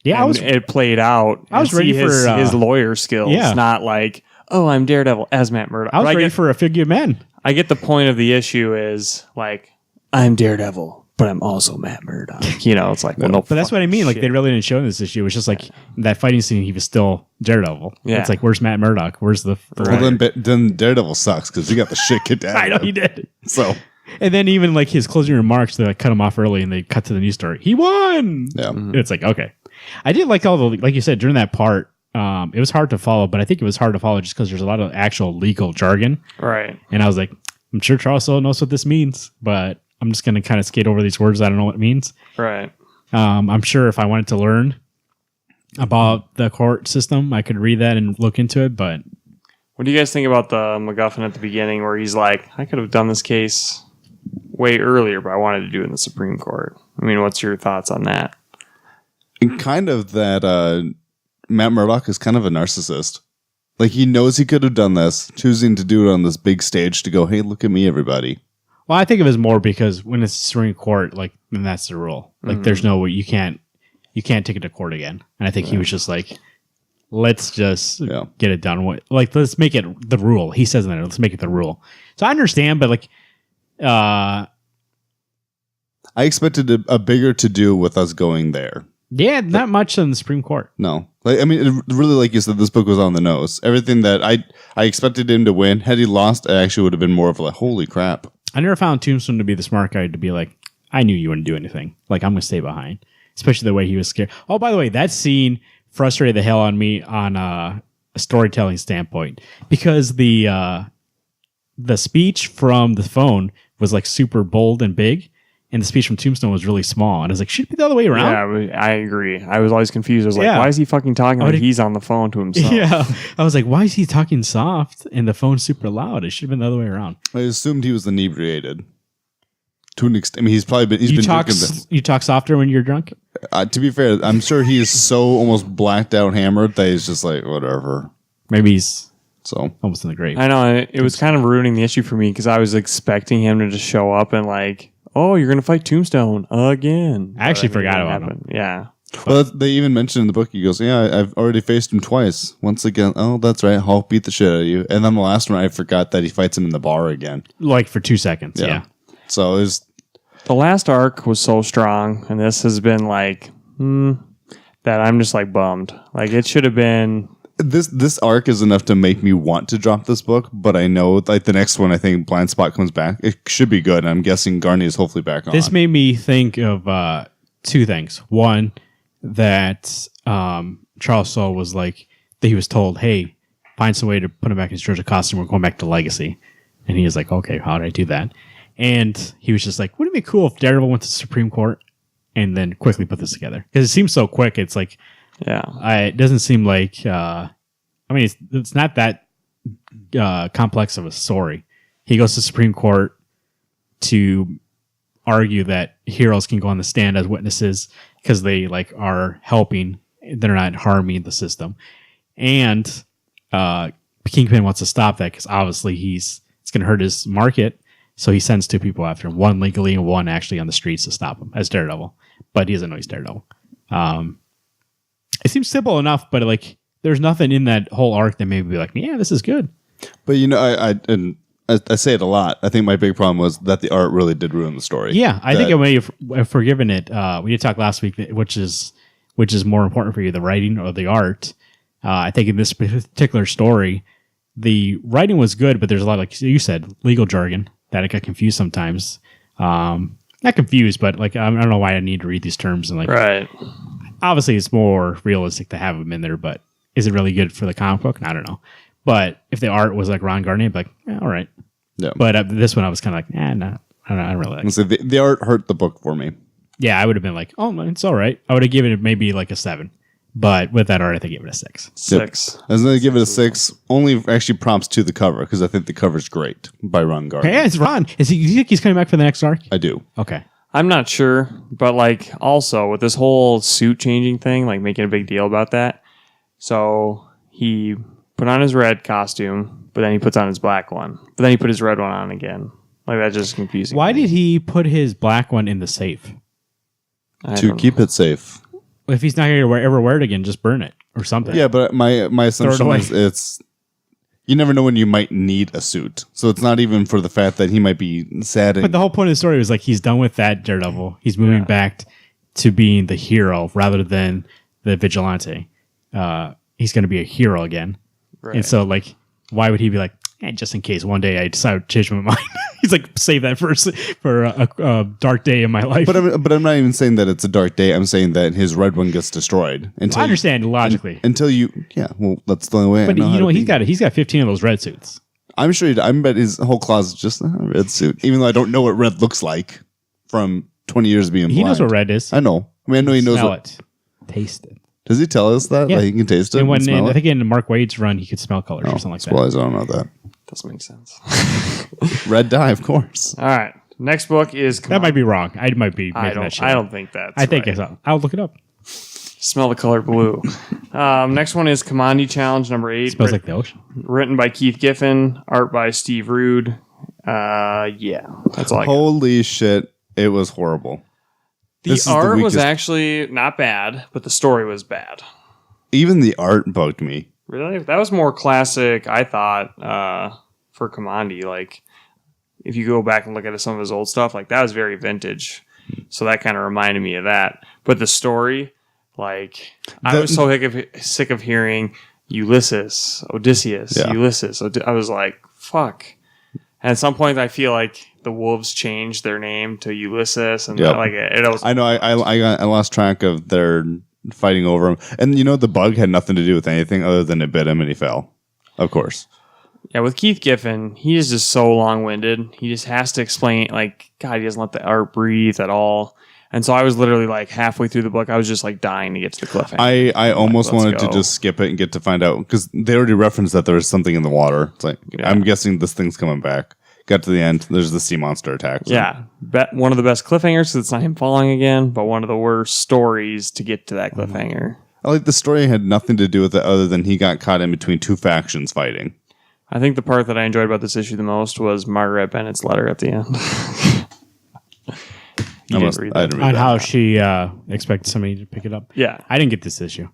Yeah, it played out. I was ready for his lawyer skills. Yeah. Not like, oh, I'm Daredevil as Matt Murdock. I was ready for a figure of men. I get the point of the issue is like, I'm Daredevil, but I'm also Matt Murdock. It's like, well, no. But that's what I mean. Like, they really didn't show this issue. It was just like that fighting scene. He was still Daredevil. Yeah. It's like, where's Matt Murdock? Where's the? Well, then Daredevil sucks because he got the shit kicked out. I know he did. So, and then even like his closing remarks, they like cut him off early, and they cut to the news story. He won. Yeah, It's like okay. I did like all the like you said during that part. It was hard to follow, but I think it was hard to follow just because there's a lot of actual legal jargon. Right. And I was like, I'm sure Charles Soule knows what this means, but I'm just going to kind of skate over these words. I don't know what it means. Right. I'm sure if I wanted to learn about the court system, I could read that and look into it. But what do you guys think about the MacGuffin at the beginning where he's like, I could have done this case way earlier, but I wanted to do it in the Supreme Court? I mean, what's your thoughts on that? and kind of that Matt Murdock is kind of a narcissist. Like, he knows he could have done this, choosing to do it on this big stage to go, hey, look at me, everybody. Well, I think of it as more because when it's Supreme Court, like, then that's the rule. Like, there's no way you can't take it to court again. And I think he was just like, let's just get it done with. Like, let's make it the rule. He says that, let's make it the rule. So I understand, but like, I expected a bigger to do with us going there. Yeah, not much in the Supreme Court. No. Like, I mean, it really, like you said, this book was on the nose. Everything that I expected him to win. Had he lost, it actually would have been more of like, holy crap. I never found Tombstone to be the smart guy to be like, I knew you wouldn't do anything. Like, I'm going to stay behind. Especially the way he was scared. Oh, by the way, that scene frustrated the hell on me on a storytelling standpoint. Because the speech from the phone was like super bold and big. And the speech from Tombstone was really small. And I was like, should it be the other way around? Yeah, I agree. I was always confused. I was like, why is he fucking talking like he's on the phone to himself? Yeah. I was like, why is he talking soft and the phone's super loud? It should have been the other way around. I assumed he was inebriated. To an extent. I mean, he's been you drinking. You talk softer when you're drunk? To be fair, I'm sure he is so almost blacked out hammered that he's just like, whatever. Maybe he's so almost in the grave. I know. It was kind of ruining the issue for me because I was expecting him to just show up and like, oh, you're going to fight Tombstone again. I actually forgot about him. Yeah. Well, they even mentioned in the book, he goes, yeah, I've already faced him twice. Once again, oh, that's right, Hulk beat the shit out of you. And then the last one, I forgot that he fights him in the bar again. Like for 2 seconds, yeah. So it was... The last arc was so strong, and this has been like, that I'm just like bummed. Like, it should have been... This arc is enough to make me want to drop this book, but I know like the next one, I think Blind Spot comes back. It should be good, and I'm guessing Garney is hopefully back on. This made me think of two things. One, that Charles Soule was like, that he was told, hey, find some way to put him back in his Georgia costume. We're going back to Legacy. And he was like, okay, how did I do that? And he was just like, wouldn't it be cool if Daredevil went to the Supreme Court and then quickly put this together? Because it seems so quick. It's like, it doesn't seem like, I mean, it's not that complex of a story. He goes to the Supreme Court to argue that heroes can go on the stand as witnesses because they like are helping. They're not harming the system. And Kingpin wants to stop that because obviously it's going to hurt his market. So he sends two people after him, one legally and one actually on the streets to stop him as Daredevil. but he is a nice Daredevil. It seems simple enough, but like there's nothing in that whole arc that made me be like, yeah, this is good. But I say it a lot. I think my big problem was that the art really did ruin the story. Yeah, I think I may have forgiven it. We did talk last week, which is more important for you, the writing or the art. I think in this particular story, the writing was good, but there's a lot, like you said, legal jargon that I got confused sometimes. Not confused, but like I don't know why I need to read these terms and like. Right. Obviously, it's more realistic to have them in there, but is it really good for the comic book? I don't know. But if the art was like Ron Garney, I'd be like, yeah, all right. Yeah. But this one, I was kind of like, no, I don't really like it. So the art hurt the book for me. Yeah, I would have been like, oh, it's all right. I would have given it maybe like a 7. But with that art, I think I gave it a 6. 6. Yep. I was going to give it a 6. Only actually prompts to the cover because I think the cover's great by Ron Garney. Yeah, it's Ron. You think he's coming back for the next arc? I do. Okay. I'm not sure, but like also with this whole suit changing thing, like making a big deal about that. So he put on his red costume, but then he puts on his black one. But then he put his red one on again. Like that's just confusing. Why did he put his black one in the safe? To keep it safe. If he's not going to ever wear it again, just burn it or something. Yeah, but my assumption is it's you never know when you might need a suit. So it's not even for the fact that he might be sad. But the whole point of the story was like he's done with that Daredevil. He's moving back to being the hero rather than the vigilante. He's going to be a hero again. Right. And so like, why would he be like, just in case one day I decide to change my mind? He's like, save that for a dark day in my life. But I'm not even saying that it's a dark day. I'm saying that his red one gets destroyed. I understand logically. Until you, well, that's the only way. But he's got 15 of those red suits. I'm sure. I bet his whole closet is just a red suit. Even though I don't know what red looks like from 20 years of being blind. He knows what red is. I know. I know he knows. Smell it, taste it. Does he tell us that? Yeah. Like he can taste it. And smell I think in Mark Wade's run, he could smell colors or something like that. Well, I don't know that. Doesn't make sense. Red dye, of course. All right. Next book is That might be wrong. I might be making that shit. I don't think that's I think right. I'll look it up. Smell the color blue. Next one is Kamandi Challenge number 8. Smells like the ocean. Written by Keith Giffen, art by Steve Rude. Yeah, that's all I got. Holy shit, it was horrible. The art was actually not bad, but the story was bad. Even the art bugged me. Really? That was more classic, I thought, for Kamandi. Like, if you go back and look at some of his old stuff, like, that was very vintage. So that kind of reminded me of that. But the story, like, I was so sick of hearing Ulysses, Odysseus, Ulysses. I was like, fuck. And at some point, I feel like the Wolves changed their name to Ulysses. And like it was. I know. I lost track of their fighting over him. And the bug had nothing to do with anything other than it bit him and he fell. Of course. Yeah, with Keith Giffen, he is just so long-winded. He just has to explain, like, God, he doesn't let the art breathe at all. And so I was literally like halfway through the book, I was just like dying to get to the cliffhanger. I almost wanted to just skip it and get to find out because they already referenced that there was something in the water. It's like, I'm guessing this thing's coming back. Got to the end, there's the sea monster attack. So. Yeah, one of the best cliffhangers because it's not him falling again, but one of the worst stories to get to that cliffhanger. I like the story had nothing to do with it other than he got caught in between two factions fighting. I think the part that I enjoyed about this issue the most was Margaret Bennett's letter at the end. I didn't read that. On how she expected somebody to pick it up. Yeah. I didn't get this issue.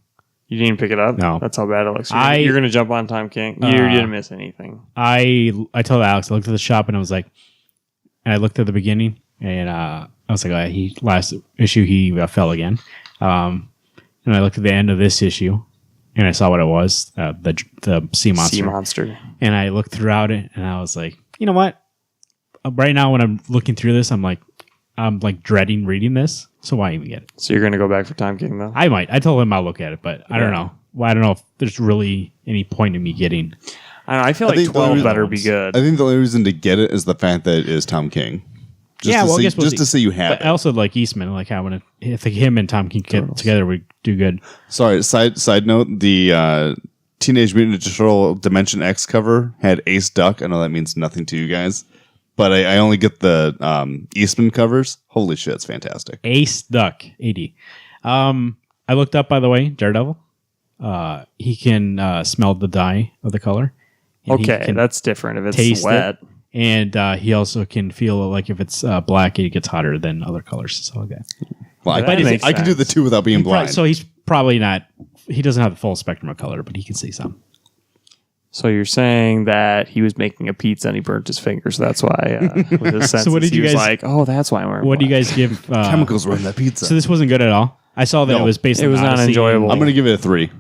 You didn't pick it up? No. That's how bad it looks. You're going to jump on Tom King. You didn't miss anything. I told Alex, I looked at the shop and I was like, and I looked at the beginning and I was like, last issue he fell again. And I looked at the end of this issue and I saw what it was, the sea monster. Sea monster. And I looked throughout it and I was like, you know what? Right now when I'm looking through this, I'm like dreading reading this. So why even get it? So you're going to go back for Tom King though? I might. I told him I'll look at it, but I don't know. Well, I don't know if there's really any point in me getting. I feel like 12 better be good. I think the only reason to get it is the fact that it is Tom King. Just to say you have it. I also like Eastman. Like I think him and Tom King get together would do good. Sorry. Side note: the Teenage Mutant Ninja Turtle Dimension X cover had Ace Duck. I know that means nothing to you guys, but I only get the Eastman covers. Holy shit, it's fantastic. Ace Duck 80. I looked up, by the way, Daredevil. He can smell the dye of the color. Okay, that's different if it's wet. And he also can feel like if it's black, it gets hotter than other colors. So okay. Well, That makes I can do the sense. two without being blind. So he's probably not. He doesn't have the full spectrum of color, but he can see some. So you're saying that he was making a pizza and he burnt his fingers. So that's why, with his senses, what did he you was guys- like, "Oh, that's why I'm wearing." What do you black." guys give? Chemicals were in that pizza. So this wasn't good at all. I saw that No, it was based. it on was not Odyssey. enjoyable. I'm going to give it a 3.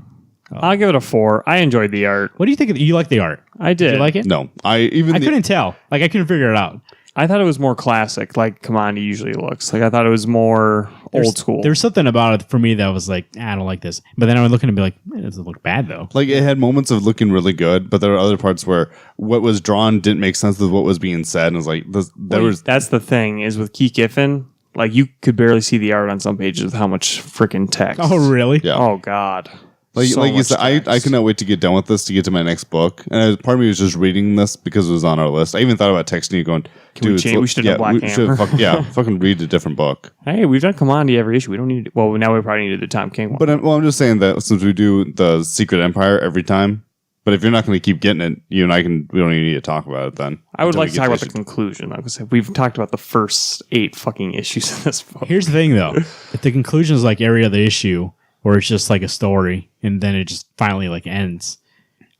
I'll give it a 4. I enjoyed the art. What do you think? You like the art? I did. Did you like it? No, I couldn't tell. Like I couldn't figure it out. I thought it was more classic, like Kamandi usually looks. Like I thought it was more old school. There was something about it for me that was like, I don't like this. But then I would look and be like, it doesn't look bad though. Like it had moments of looking really good, but there were other parts where what was drawn didn't make sense with what was being said. And it was like That's the thing is with Keith Giffen, like you could barely see the art on some pages with how much freaking text. Oh really? Yeah. Oh God. Like So you much said, I text. could not wait to get done with this to get to my next book. And part of me was just reading this because it was on our list. I even thought about texting you, going, we "Dude, change- we should have Black Hammer." Fucking read a different book." Hey, we've done Kamandi every issue. We don't need. Well, now we probably need the Tom King one. But I'm just saying that since we do the Secret Empire every time, but if you're not going to keep getting it, you and I can. We don't even need to talk about it then. I would until like we to get talk about the issue. conclusion though, because we've talked about the first 8 fucking issues in this book. Here's the thing though. If the conclusion is like every other issue, where it's just like a story and then it just finally like ends,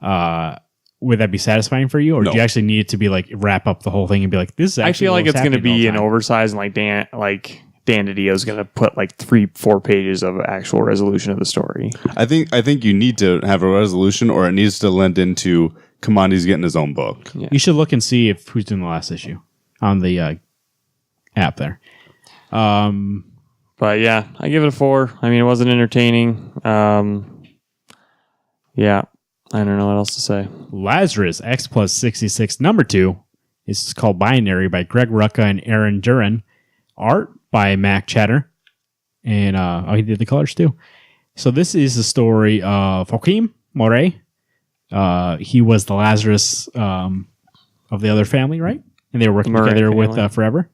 would that be satisfying for you, or No. do you actually need it to be like wrap up the whole thing and be like, this is? I feel like it's going to be an oversized, and Dan DiDio's going to put like 3-4 pages of actual resolution of the story. I think you need to have a resolution, or it needs to lend into Kamandi's getting his own book. Yeah. You should look and see if who's doing the last issue on the app there. But yeah, I give it a 4. I mean, it wasn't entertaining. Yeah, I don't know what else to say. Lazarus X plus 66 number 2 is called Binary by Greg Rucka and Aaron Duran. Art by Mac Chatter. And he did the colors too. So this is the story of Joaquin Moray. He was the Lazarus of the other family, right? And they were working Moray together family. with Forever.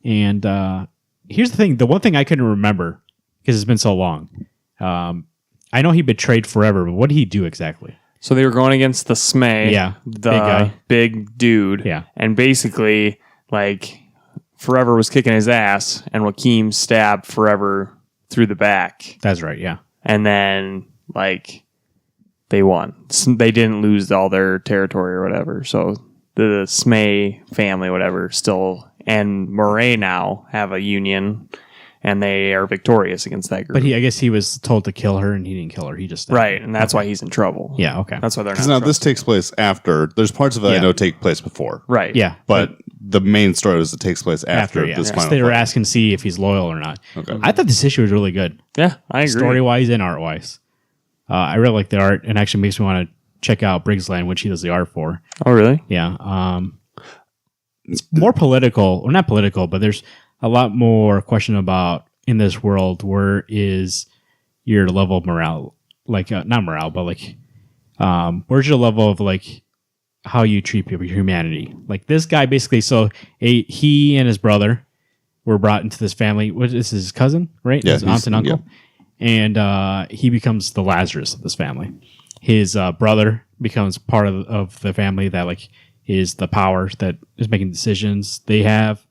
And here's the thing. The one thing I couldn't remember, because it's been so long. I know he betrayed Forever, but what did he do exactly? So they were going against the Smay, Yeah, the big guy. big dude. Yeah. And basically, like, Forever was kicking his ass, and Joaquin stabbed Forever through the back. That's right, yeah. And then, like, they won. They didn't lose all their territory or whatever. So the Smay family, whatever, still, and Murray now have a union, and they are victorious against that group. But I guess he was told to kill her, and he didn't kill her. He just stabbed right, her. and that's why he's in trouble. Yeah, okay. That's why they're not. Because in now trouble. this takes place after. There's parts of it I Yeah. know take place before. Right. Yeah. But the main story is it takes place after yeah. this So final they were fight. asking to see if he's loyal or not. Okay. I thought this issue was really good, Yeah, I agree. story wise and art wise. I really like the art, and actually makes me want to check out Briggsland, which he does the art for. Oh, really? Yeah. It's more political, or not political, but there's a lot more question about in this world, where is your level of morale? Like, not morale, but like, where's your level of like how you treat people, your humanity? Like this guy basically, so he and his brother were brought into this family. What is his cousin, right? Yeah, His aunt and uncle. And he becomes the Lazarus of this family. His brother becomes part of the family that like is the power that is making decisions. They have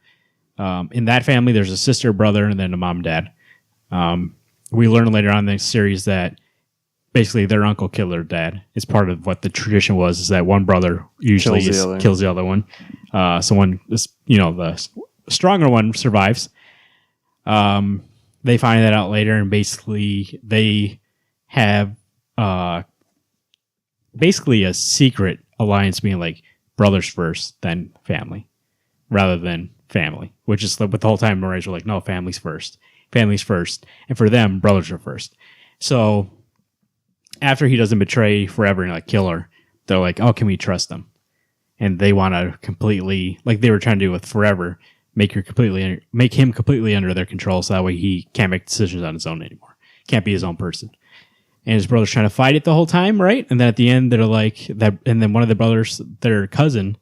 in that family, there's a sister, brother, and then a mom and dad. We learn later on in the series that basically their uncle killed their dad. It's part of what the tradition was, is that one brother usually kills the other one. Someone, the stronger one survives. They find that out later, and basically they have basically a secret alliance, being like brothers first, then family, rather than family, which is what the whole time Morales were like, no, family's first, and for them, brothers are first. So after he doesn't betray Forever and like kill her, they're like, oh, can we trust them? And they want to completely, like they were trying to do with Forever, make him completely under their control, so that way he can't make decisions on his own anymore, can't be his own person. And his brother's trying to fight it the whole time, right? And then at the end, they're like that, and then one of the brothers, their cousin,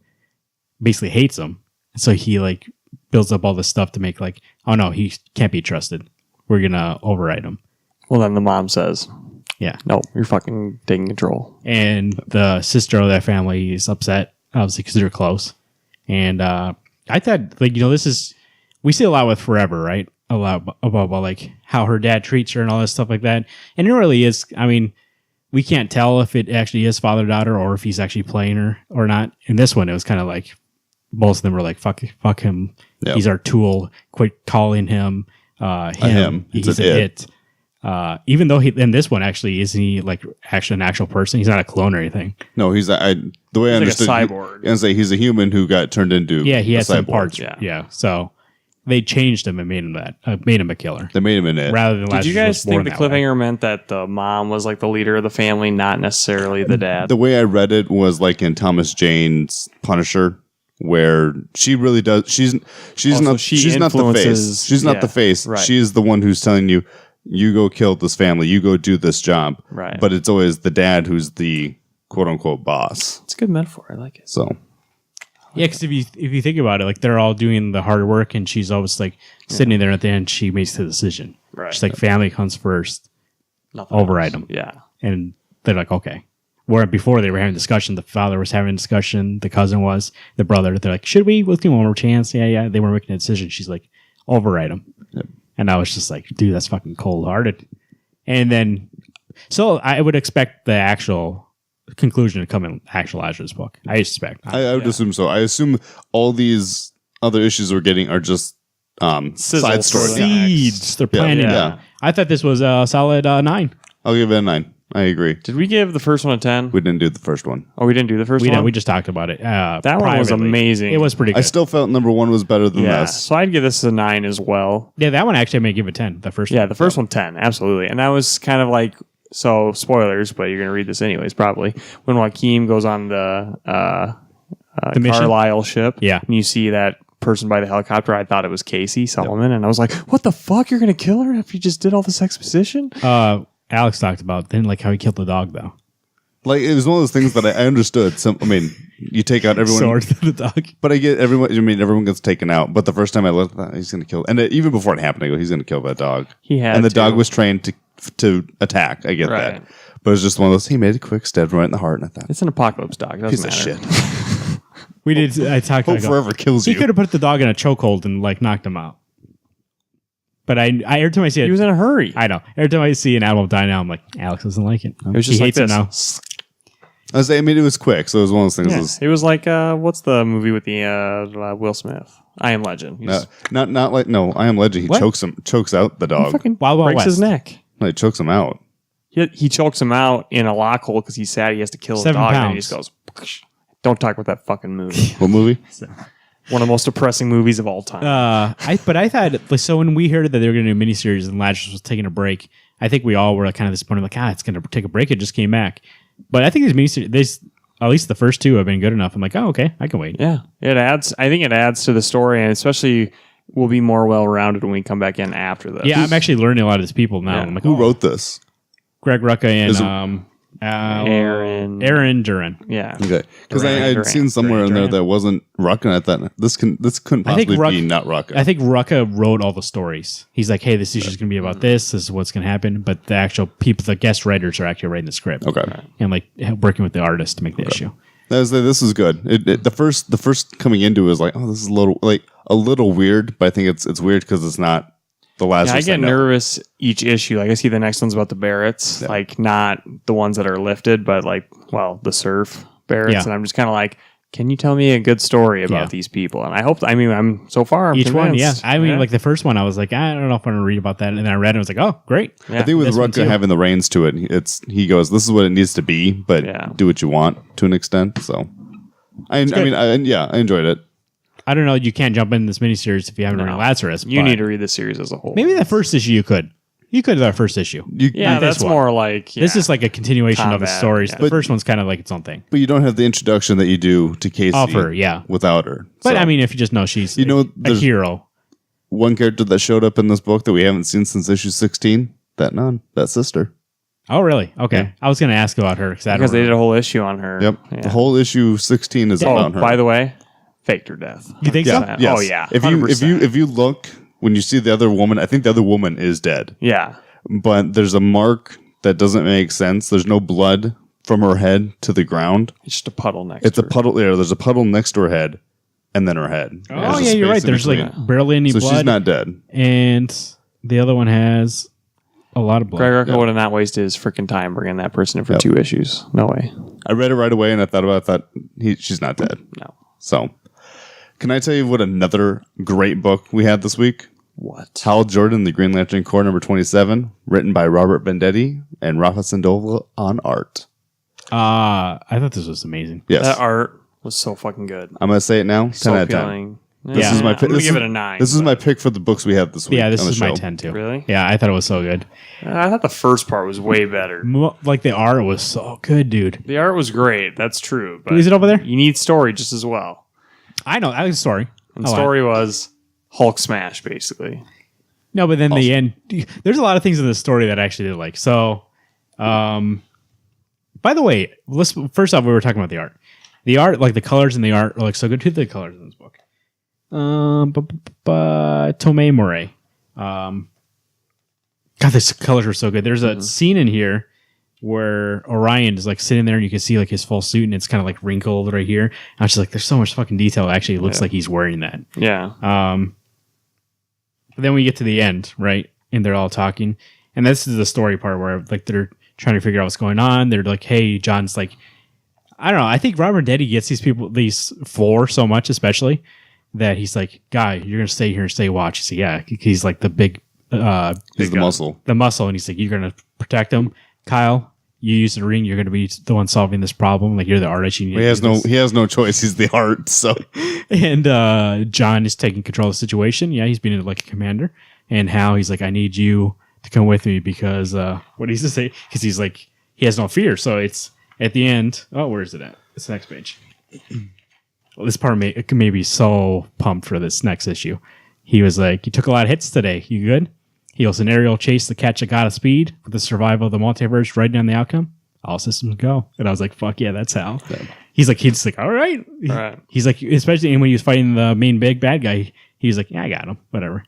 basically hates him, and so he like builds up all this stuff to make like, oh no, he can't be trusted. We're gonna override him. Well, then the mom says, Yeah. no, you're fucking taking control. And the sister of that family is upset, obviously, because they're close. And I thought, like, this is, we see a lot with Forever, right? a lot about like how her dad treats her and all that stuff like that. And it really is. I mean, we can't tell if it actually is father-daughter or if he's actually playing her or not. In this one, it was kind of like both of them were like, fuck him. Yep. He's our tool. Quit calling him him. He's an it. Even though in this one, actually, isn't he like actually an actual person? He's not a clone or anything. No, he's the way I understood, like a cyborg. And say he's a human who got turned into he had some cyborg. parts. Yeah. So they changed him and made him a killer. They made him an it. Rather than Did you guys think the cliffhanger meant that the mom was like the leader of the family, not necessarily the dad? The way I read it was like in Thomas Jane's Punisher, where she really does. She's not the face. She's not the face. Right. She's the one who's telling you, you go kill this family. You go do this job. Right. But it's always the dad who's the quote unquote boss. It's a good metaphor. I like it. So. Yeah, because if you think about it, like they're all doing the hard work, and she's always like sitting there at the end. She makes the decision. Right. She's like, family comes first. Nothing override else. them. Yeah. And they're like, okay. Where before they were having discussion, the father was having a discussion, the cousin was, the brother. They're like, should we? Let's give him one more chance. Yeah. They were making a decision. She's like, override him. Yep. And I was just like, dude, that's fucking cold hearted. And then, so I would expect the actual conclusion to come in actual Lazarus book. I expect. I would assume so. I assume all these other issues we're getting are just side stories. Seeds. They're planting. Yeah. I thought this was a solid 9. I'll give it a 9. I agree. Did we give the first one a 10? We didn't do the first one. Oh, we didn't do the first We one? didn't. We just talked about it. That one was privately. amazing. It was pretty good. I still felt number 1 was better than Yeah. this. So I'd give this a 9 as well. Yeah, that one actually I may give it 10. The first Yeah, one. the first one 10, absolutely. And that was kind of like, so spoilers, but you're going to read this anyways, probably. When Joaquin goes on the mission? Carlisle ship, Yeah. and you see that person by the helicopter, I thought it was Casey Solomon, and I was like, what the fuck? You're going to kill her after you just did all this exposition? Alex talked about didn't like how he killed the dog though. Like, it was one of those things that I understood. You take out everyone. Sword to the dog. But I get everyone. Everyone gets taken out. But the first time I looked at that, he's going to kill. And even before it happened, I go, he's going to kill that dog. He had and the to. dog was trained to attack. I get Right. that. But it was just one of those, he made a quick stab right in the heart. And I thought, It's an apocalypse dog. Doesn't piece matter. of shit. We did. I talked. Hope I go, forever kills he you. could have put the dog in a chokehold and like knocked him out. But I every time I see it, He was in a hurry. I know. Every time I see an animal die now, I'm like, Alex doesn't like it. It was just he like hates it this. now. It was quick. So it was one of those things. Yeah. That was, It was like, what's the movie with the Will Smith? I Am Legend. He just not like, no, I Am Legend. He What? chokes out the dog. fucking Wild Wild breaks his West. neck. Like, chokes him out. He chokes him out in a lock hole because he's sad he has to kill his 7 dog. And he pounds. just goes, don't talk about that fucking movie. What movie? One of the most depressing movies of all time. I thought so when we heard that they were going to do a miniseries and Lazarus was taking a break, I think we all were kind of disappointed. Like, it's going to take a break. It just came back. But I think these miniseries, at least the first 2 have been good enough. I'm like, oh, okay, I can wait. Yeah, it adds. I think it adds to the story, and especially will be more well rounded when we come back in after this. Yeah, I'm actually learning a lot of these people now. Yeah. I'm like, Who wrote this? Greg Rucka Is it- and Aaron. Aaron Duran. Yeah. Okay, because I'd Durant. seen somewhere in there that wasn't Rucka. And I thought this couldn't I think possibly be not Rucka. I think Rucka wrote all the stories. He's like, hey, this issue is going to be about this. This is what's going to happen. But the actual people, the guest writers, are actually writing the script. Okay, And like working with the artist to make the issue. this is good. The first coming into it was like, oh, this is a little weird, but I think it's weird because it's not the last. Yeah, I get nervous each issue. Like I see the next one's about the Barretts, like not the ones that are lifted, but like, well, the surf Barretts. Yeah. And I'm just kind of like, can you tell me a good story about Yeah. these people? And I hope, I'm so far, I'm Each one, yeah. convinced. I mean, like the first one, I was like, I don't know if I want to read about that. And then I read it, I was like, oh, great. Yeah. I think with This one Rucka too. having the reins to it, he goes, this is what it needs to be, but Yeah. do what you want to an extent. So, I enjoyed it. I don't know. You can't jump in this miniseries if you haven't read Lazarus. You but need to read the series as a whole. Maybe that first issue you could. You could do that first issue. Yeah, Not this that's one. more like This is like a continuation of his Combat, stories. yeah. The first one's kind of like its own thing. But you don't have the introduction that you do to Casey Of her, yeah. without her. But So, I mean, if you just know she's a there's hero. one character that showed up in this book that we haven't seen since issue 16, that sister. Oh, really? Okay. Yeah. I was going to ask about her because they did a whole issue on her. Yep. Yeah. The whole issue 16 is about her. By the way, faked her death. You think so? Yeah. Yes. Oh yeah. If 100%. you look when you see the other woman, I think the other woman is dead. Yeah. But there's a mark that doesn't make sense. There's no blood from her head to the ground. It's just a puddle next It's to a her. puddle there. There's a puddle next to her head, and then her head. Oh, There's a yeah, you're right. space in There's between. like barely any So blood. she's not dead. And the other one has a lot of blood. Greg Rucka would have not wasted his freaking time bringing that person in for 2 issues. No way. I read it right away, and I thought she's not dead. No. So, can I tell you what another great book we had this week? What? Hal Jordan, The Green Lantern Corps #27, written by Robert Venditti and Rafa Sandoval on art. I thought this was amazing. Yes. That art was so fucking good. I'm going to say it now. 10 So out of 10. appealing. This is my I'm pick. gonna give it a 9. This is my pick for the books we have this week. Yeah, this on the is my show. 10 too. Really? Yeah, I thought it was so good. I thought the first part was way better. Like the art was so good, dude. The art was great. That's true. But Is it over there? you need story just as well. I know. I like the story. And the story was Hulk smash, basically. No, but then the end. There's a lot of things in the story that I actually did like. So, by the way, first off, we were talking about the art. The art, like the colors in the art, are like so good. Who did the colors in this book? Tomei Moret. God, these colors were so good. There's a scene in here where Orion is like sitting there and you can see like his full suit and it's kind of like wrinkled right here. And I was just like, there's so much fucking detail. Actually, it looks like he's wearing that. Yeah. But then we get to the end, right? And they're all talking. And this is the story part where like they're trying to figure out what's going on. They're like, hey, John's like, I don't know. I think Robert Deddy gets these four so much, especially that he's like, guy, you're going to stay here and stay watch. He's like, yeah, he's like the big, He's the muscle. the muscle. And he's like, you're going to protect him. Kyle, you use the ring. You're going to be the one solving this problem. Like you're the artist. You need He has no choice. He's the art. So, and John is taking control of the situation. Yeah, he's being like a commander. And Hal, he's like, I need you to come with me because what does he say? Because he's like, he has no fear. So it's at the end. Oh, where is it at? It's the next page. Well, this part made me so pumped for this next issue. He was like, you took a lot of hits today. You good? He goes, an aerial chase to catch a god of speed with the survival of the multiverse writing down the outcome. All systems go. And I was like, fuck yeah, that's Hal. Yeah. He's like, all right. He's like, especially when he was fighting the main big bad guy, he was like, yeah, I got him. Whatever.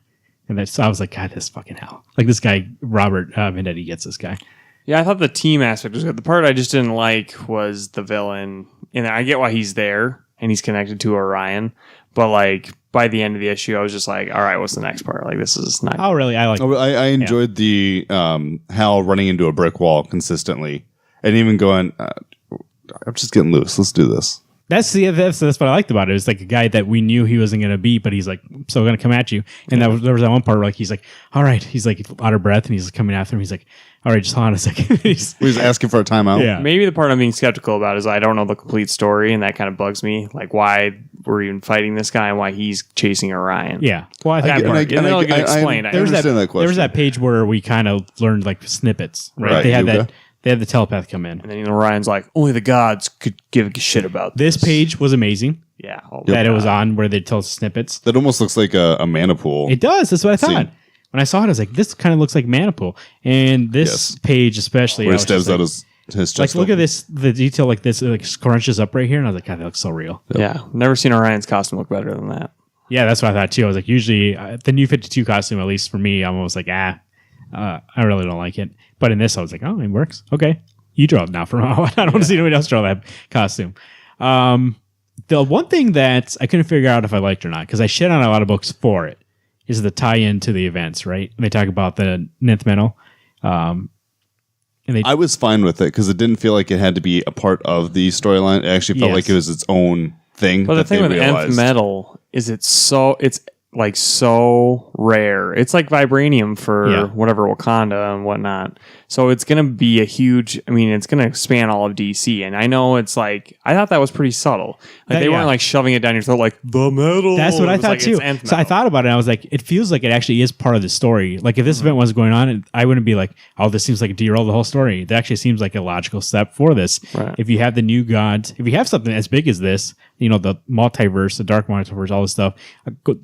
And so I was like, God, this fucking Hal. Like this guy, Robert Venditti gets this guy. Yeah, I thought the team aspect was good. The part I just didn't like was the villain. And I get why he's there and he's connected to Orion. But like by the end of the issue, I was just like, all right, what's the next part? Like this is not. Oh, really? I like I enjoyed the Hal running into a brick wall consistently and even going, I'm just getting loose. Let's do this. That's what I liked about it. It was like a guy that we knew he wasn't going to beat, but he's like, so going to come at you. And there was that one part where like, he's like, all right. He's like out of breath and he's coming after him. He's like, all right, just hold on a second. he's asking for a timeout. Yeah. Maybe the part I'm being skeptical about is I don't know the complete story, and that kind of bugs me. Like why we're even fighting this guy and why he's chasing Orion. Yeah. Well, I think And they'll get explained. there was understand that question. there was that page where we kind of learned like snippets, right? They had Yuga. They had the telepath come in. And then Orion's like, only the gods could give a shit about This page was amazing. Yeah. That it was on where they tell us snippets. That almost looks like a mana pool. It does. That's what I thought. Scene. When I saw it, I was like, this kind of looks like Manipool. And this page especially. Where I he was stabs just out like, his chest. like, look open. at this, the detail like this, it like scrunches up right here. And I was like, God, that looks so real. Yeah. Never seen Orion's costume look better than that. Yeah, that's what I thought too. I was like, usually the new 52 costume, at least for me, I'm almost like, I really don't like it. But in this, I was like, oh, it works. Okay. You draw it now from now on. I don't want to see anybody else draw that costume. The one thing that I couldn't figure out if I liked or not, because I shit on a lot of books for it, is the tie-in to the events, right? And they talk about the Ninth Metal. I was fine with it because it didn't feel like it had to be a part of the storyline. It actually felt like it was its own thing. But the that thing they with realized. Nth Metal is it's like so rare. It's like vibranium for whatever Wakanda and whatnot. So it's going to be a huge, it's going to span all of DC. And I know it's like, I thought that was pretty subtle. Like they weren't like shoving it down your throat like the metal. That's what I thought like, too. So I thought about it. And I was like, it feels like it actually is part of the story. Like if this event was going on, I wouldn't be like, oh, this seems like a derail the whole story. It actually seems like a logical step for this. Right. If you have the new gods, if you have something as big as this, the multiverse, the dark multiverse, all this stuff,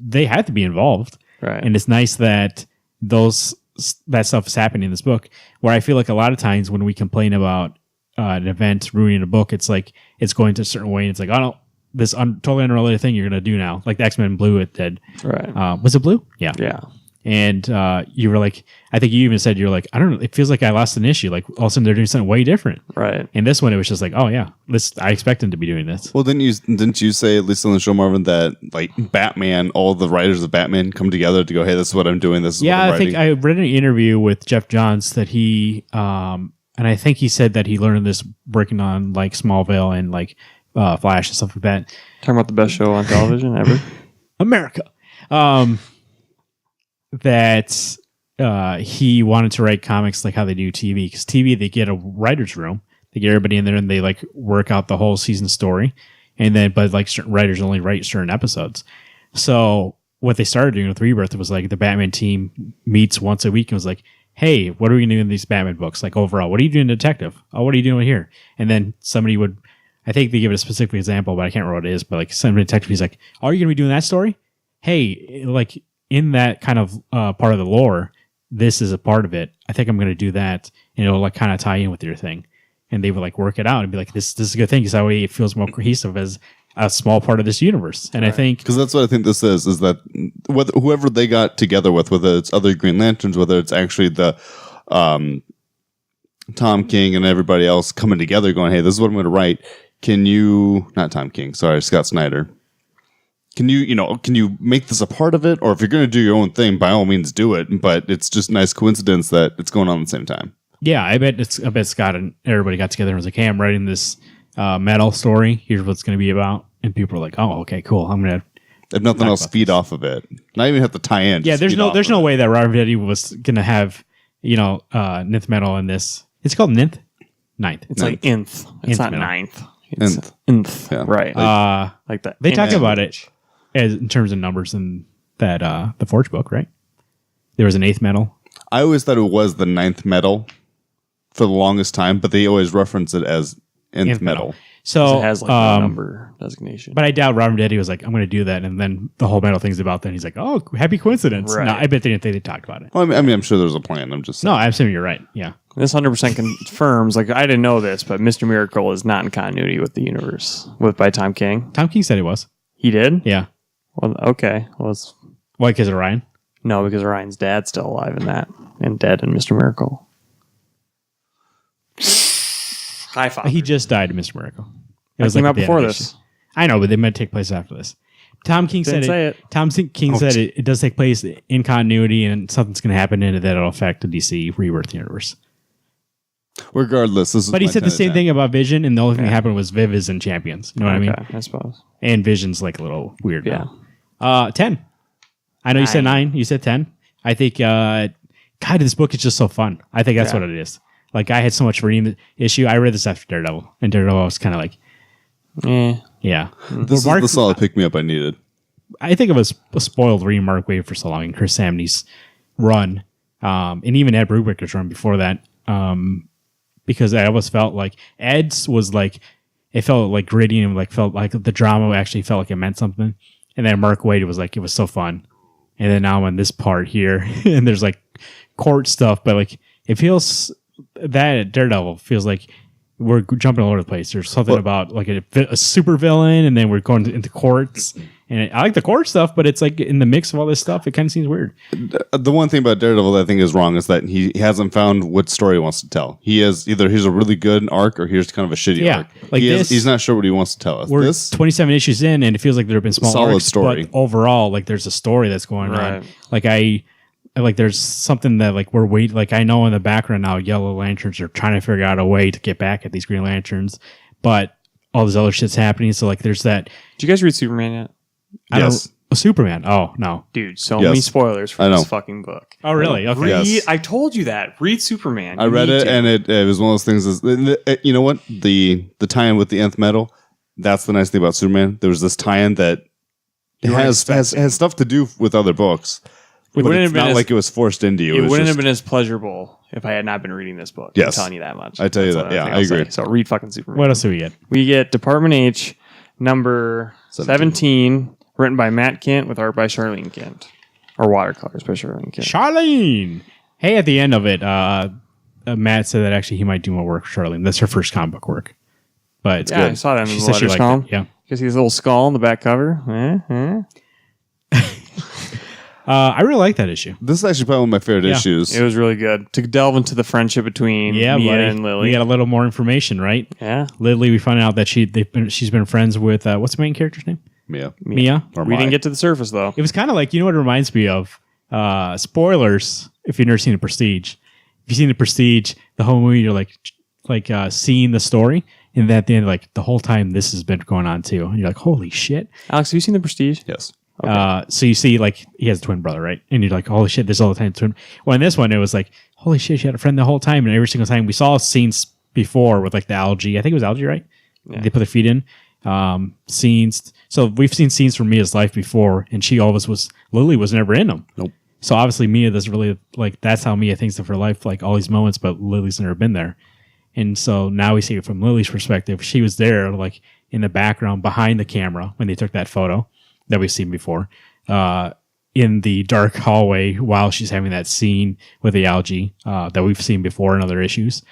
they have to be involved. Right. And it's nice that that stuff is happening in this book, where I feel like a lot of times when we complain about an event ruining a book, it's like it's going to a certain way and it's like, oh no, this totally unrelated thing you're going to do now. Like the X-Men Blue it did. Right. Was it Blue? Yeah. Yeah. And you were like, I think you even said, you're like, I don't know, it feels like I lost an issue. Like all of a sudden they're doing something way different. Right. And this one, it was just like, oh yeah, I expect them to be doing this. Well, didn't you say, at least on the show, Marvin, that like Batman, all the writers of Batman come together to go, hey, this is what I'm doing. This is what I'm writing. I think I read an interview with Jeff Johns that he, and I think he said that he learned this working on like Smallville and like Flash and stuff like that. Talking about the best show on television ever. America. That he wanted to write comics like how they do TV, because TV, they get a writer's room, they get everybody in there and they like work out the whole season story, and then but like certain writers only write certain episodes. So what they started doing with Rebirth was like the Batman team meets once a week and was like, hey, what are we doing in these Batman books? Like overall, what are you doing, detective? Oh, what are you doing here? And then somebody would, I think they give it a specific example, but I can't remember what it is, but like some detective, he's like, oh, are you going to be doing that story? Hey, like in that kind of part of the lore, this is a part of it. I think I'm going to do that, and it'll like kind of tie in with your thing. And they would like work it out and be like, this is a good thing, because that way it feels more cohesive as a small part of this univers. And I think because that's what I think this is that whoever they got together with, whether it's other Green Lanterns, whether it's actually the Tom King and everybody else coming together going, hey, this is what I'm going to write. Can you, not Tom King, sorry, Scott Snyder. Can you make this a part of it? Or if you're going to do your own thing, by all means do it. But it's just a nice coincidence that it's going on at the same time. Yeah, I bet Scott and everybody got together and was like, hey, I'm writing this metal story. Here's what it's going to be about. And people are like, oh, okay, cool. I'm going to, if nothing else, feed off of it. Not even have to tie in. Yeah, there's no way that Robert Eddie was going to have, Nth metal in this. It's called Ninth? Ninth. It's like Nth. It's not metal. Ninth. It's Nth. Yeah. Right. Like that. They talk about it as in terms of numbers in that the Forge book, right? There was an 8th metal. I always thought it was the 9th metal for the longest time, but they always reference it as nth metal. So it has like a number designation. But I doubt Robert Eddie was like, I'm going to do that. And then the whole metal thing's about that. He's like, oh, happy coincidence. Right. No, I bet they didn't think they talked about it. Well, I mean, I'm sure there's a plan. I'm just saying. No, I'm assuming you're right. Yeah. This 100% confirms, like, I didn't know this, but Mr. Miracle is not in continuity with the universe by Tom King. Tom King said he was. He did? Yeah. Well, okay. Well, why? Because of Ryan? No, because Ryan's dad's still alive in that, and dead in Mr. Miracle. High five. He just died in Mr. Miracle. It was came out before this. I know, but they might take place after this. Tom King said it. Tom King said it does take place in continuity, and something's going to happen in it that'll affect the DC Rebirth universe. Regardless, this is but he said the same thing about Vision, and the only thing that happened was Viv is in Champions. You know what I mean? I suppose. And Vision's like a little weird. Yeah. Now. 10. I know you said 9. You said 10. I think, God, this book is just so fun. I think that's what it is. Like, I had so much reading the issue. I read this after Daredevil, and Daredevil was kind of like, yeah. This is the solid pick-me-up I needed. I think it was a spoiled reading Mark Waid for so long, and Chris Samney's run, and even Ed Brubaker's run before that, because I always felt like Ed's was like, it felt like gritty and like felt like the drama actually felt like it meant something. And then Mark Waid was like, it was so fun. And then now I'm on this part here, and there's like court stuff, but like it feels that Daredevil feels like we're jumping all over the place. There's something about like a super villain, and then we're going into courts. And I like the court stuff, but it's like in the mix of all this stuff, it kind of seems weird. The one thing about Daredevil that I think is wrong is that he hasn't found what story he wants to tell. He has either here's a really good arc or here's kind of a shitty arc. Like he's not sure what he wants to tell us. We're 27 issues in, and it feels like there have been small solid arcs, story. But overall, like there's a story that's going on. Like there's something that like we're waiting. Like I know in the background now, Yellow Lanterns are trying to figure out a way to get back at these Green Lanterns, but all this other shit's happening. So like there's that. Did you guys read Superman yet? Yes. Superman. Oh no, dude! So many spoilers for this fucking book. Oh really? Okay. I told you that. Read Superman. I read it, and it was one of those things. You know what? The tie-in with the nth metal. That's the nice thing about Superman. There was this tie-in that has stuff to do with other books. But it's not like it was forced into you. It wouldn't have been as pleasurable if I had not been reading this book. Yes. I'm telling you that much. I tell you that. Yeah, I agree. So read fucking Superman. What else do we get? We get Department H, number 17, written by Matt Kent with art by Charlene Kent. Or watercolors by Charlene Kent. Charlene! Hey, at the end of it, Matt said that actually he might do more work for Charlene. That's her first comic book work. But it's good. I saw that in the letters column. Yeah. You see his little skull on the back cover. I really like that issue. This is actually probably one of my favorite Yeah. issues. It was really good to delve into the friendship between Yeah, Mia buddy. and Lily. We got a little more information, right? Yeah, Lily, we found out that she's been friends with what's the main character's name? Yeah. Mia. Or we Mai. didn't get to the surface though. It was kind of like, you know what it reminds me of? Spoilers, if you've never seen The Prestige. If you've seen The Prestige, the whole movie, you're like seeing the story, and then at the end, like the whole time this has been going on too. And you're like, holy shit. Alex, have you seen The Prestige? Yes. So you see, like, he has a twin brother, right? And you're like, holy shit, this all the time. Twin. Well, in this one, it was like, holy shit, she had a friend the whole time. And every single time we saw scenes before with like the algae. I think it was algae, right? Yeah. They put their feet in. Scenes. So we've seen scenes from Mia's life before, and Lily was never in them. Nope. So obviously Mia doesn't really, like, that's how Mia thinks of her life, like all these moments, but Lily's never been there. And so now we see it from Lily's perspective. She was there, like, in the background behind the camera when they took that photo that we've seen before, in the dark hallway while she's having that scene with the algae that we've seen before in other issues,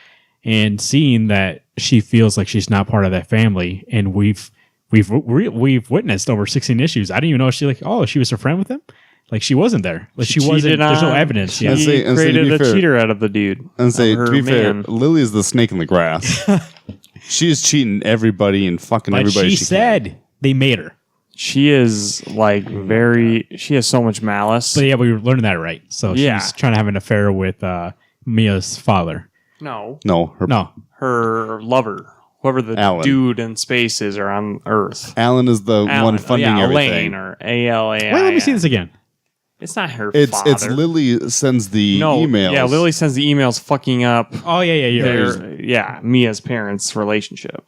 and seeing that she feels like she's not part of that family. And we've witnessed over 16 issues. I didn't even know she was a friend with him. Like, she wasn't there. Like, she wasn't. cheated There's no on- evidence. She Yeah. And say, to created be a fair- cheater out of the dude. And say, of her to be fair, man. Lily is the snake in the grass. She is cheating everybody and fucking But everybody. she can. said they made her. She is like she has so much malice. But yeah, we were learning that right. So Yeah. she's trying to have an affair with Mia's father. No, No, No. her lover, whoever the Alan. dude in space is, or on Earth. Alan is the Alan. one funding yeah, everything. Elaine or ALAI. Wait, let me see this again. It's not her It's father. Lily sends the no, emails. Yeah, Lily sends the emails fucking up Oh, yeah, you're right. Mia's parents' relationship.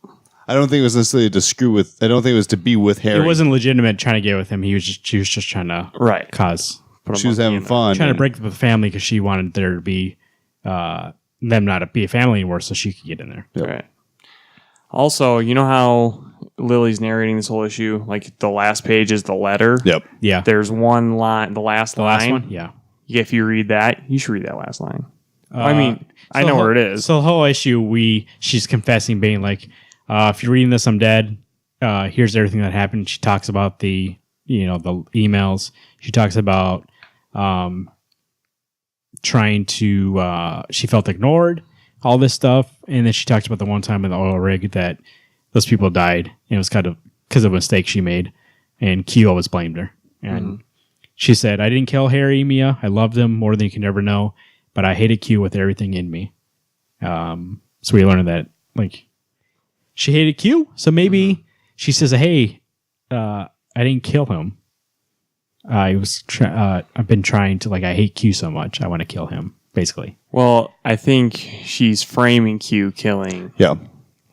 I don't think it was necessarily to screw with. I don't think it was to be with Harry. It wasn't legitimate trying to get with him. She was just trying to Right. cause, Put a She was monkey having in there. fun. trying to and- break up the family because she wanted there to be them not to be a family anymore, so she could get in there. Yep. Right. Also, you know how Lily's narrating this whole issue? Like the last page is the letter. Yep. Yeah, There's one line, the last line. one. Yeah, If you read that, you should read that last line. I Uh, mean, I know where it is. So the whole issue, she's confessing, being like, "If you're reading this, I'm dead. Here's everything that happened." She talks about the emails. She talks about trying to. She felt ignored, all this stuff, and then she talked about the one time in the oil rig that those people died, and it was kind of because of a mistake she made, and Q always blamed her. And she said, "I didn't kill Harry, Mia. I loved him more than you can ever know, but I hated Q with everything in me." So we learned that, like, she hated Q. So maybe she says, "Hey, I didn't kill him. I've been trying to, like, I hate Q so much. I want to kill him." Basically, Well, I think she's framing Q killing Yeah.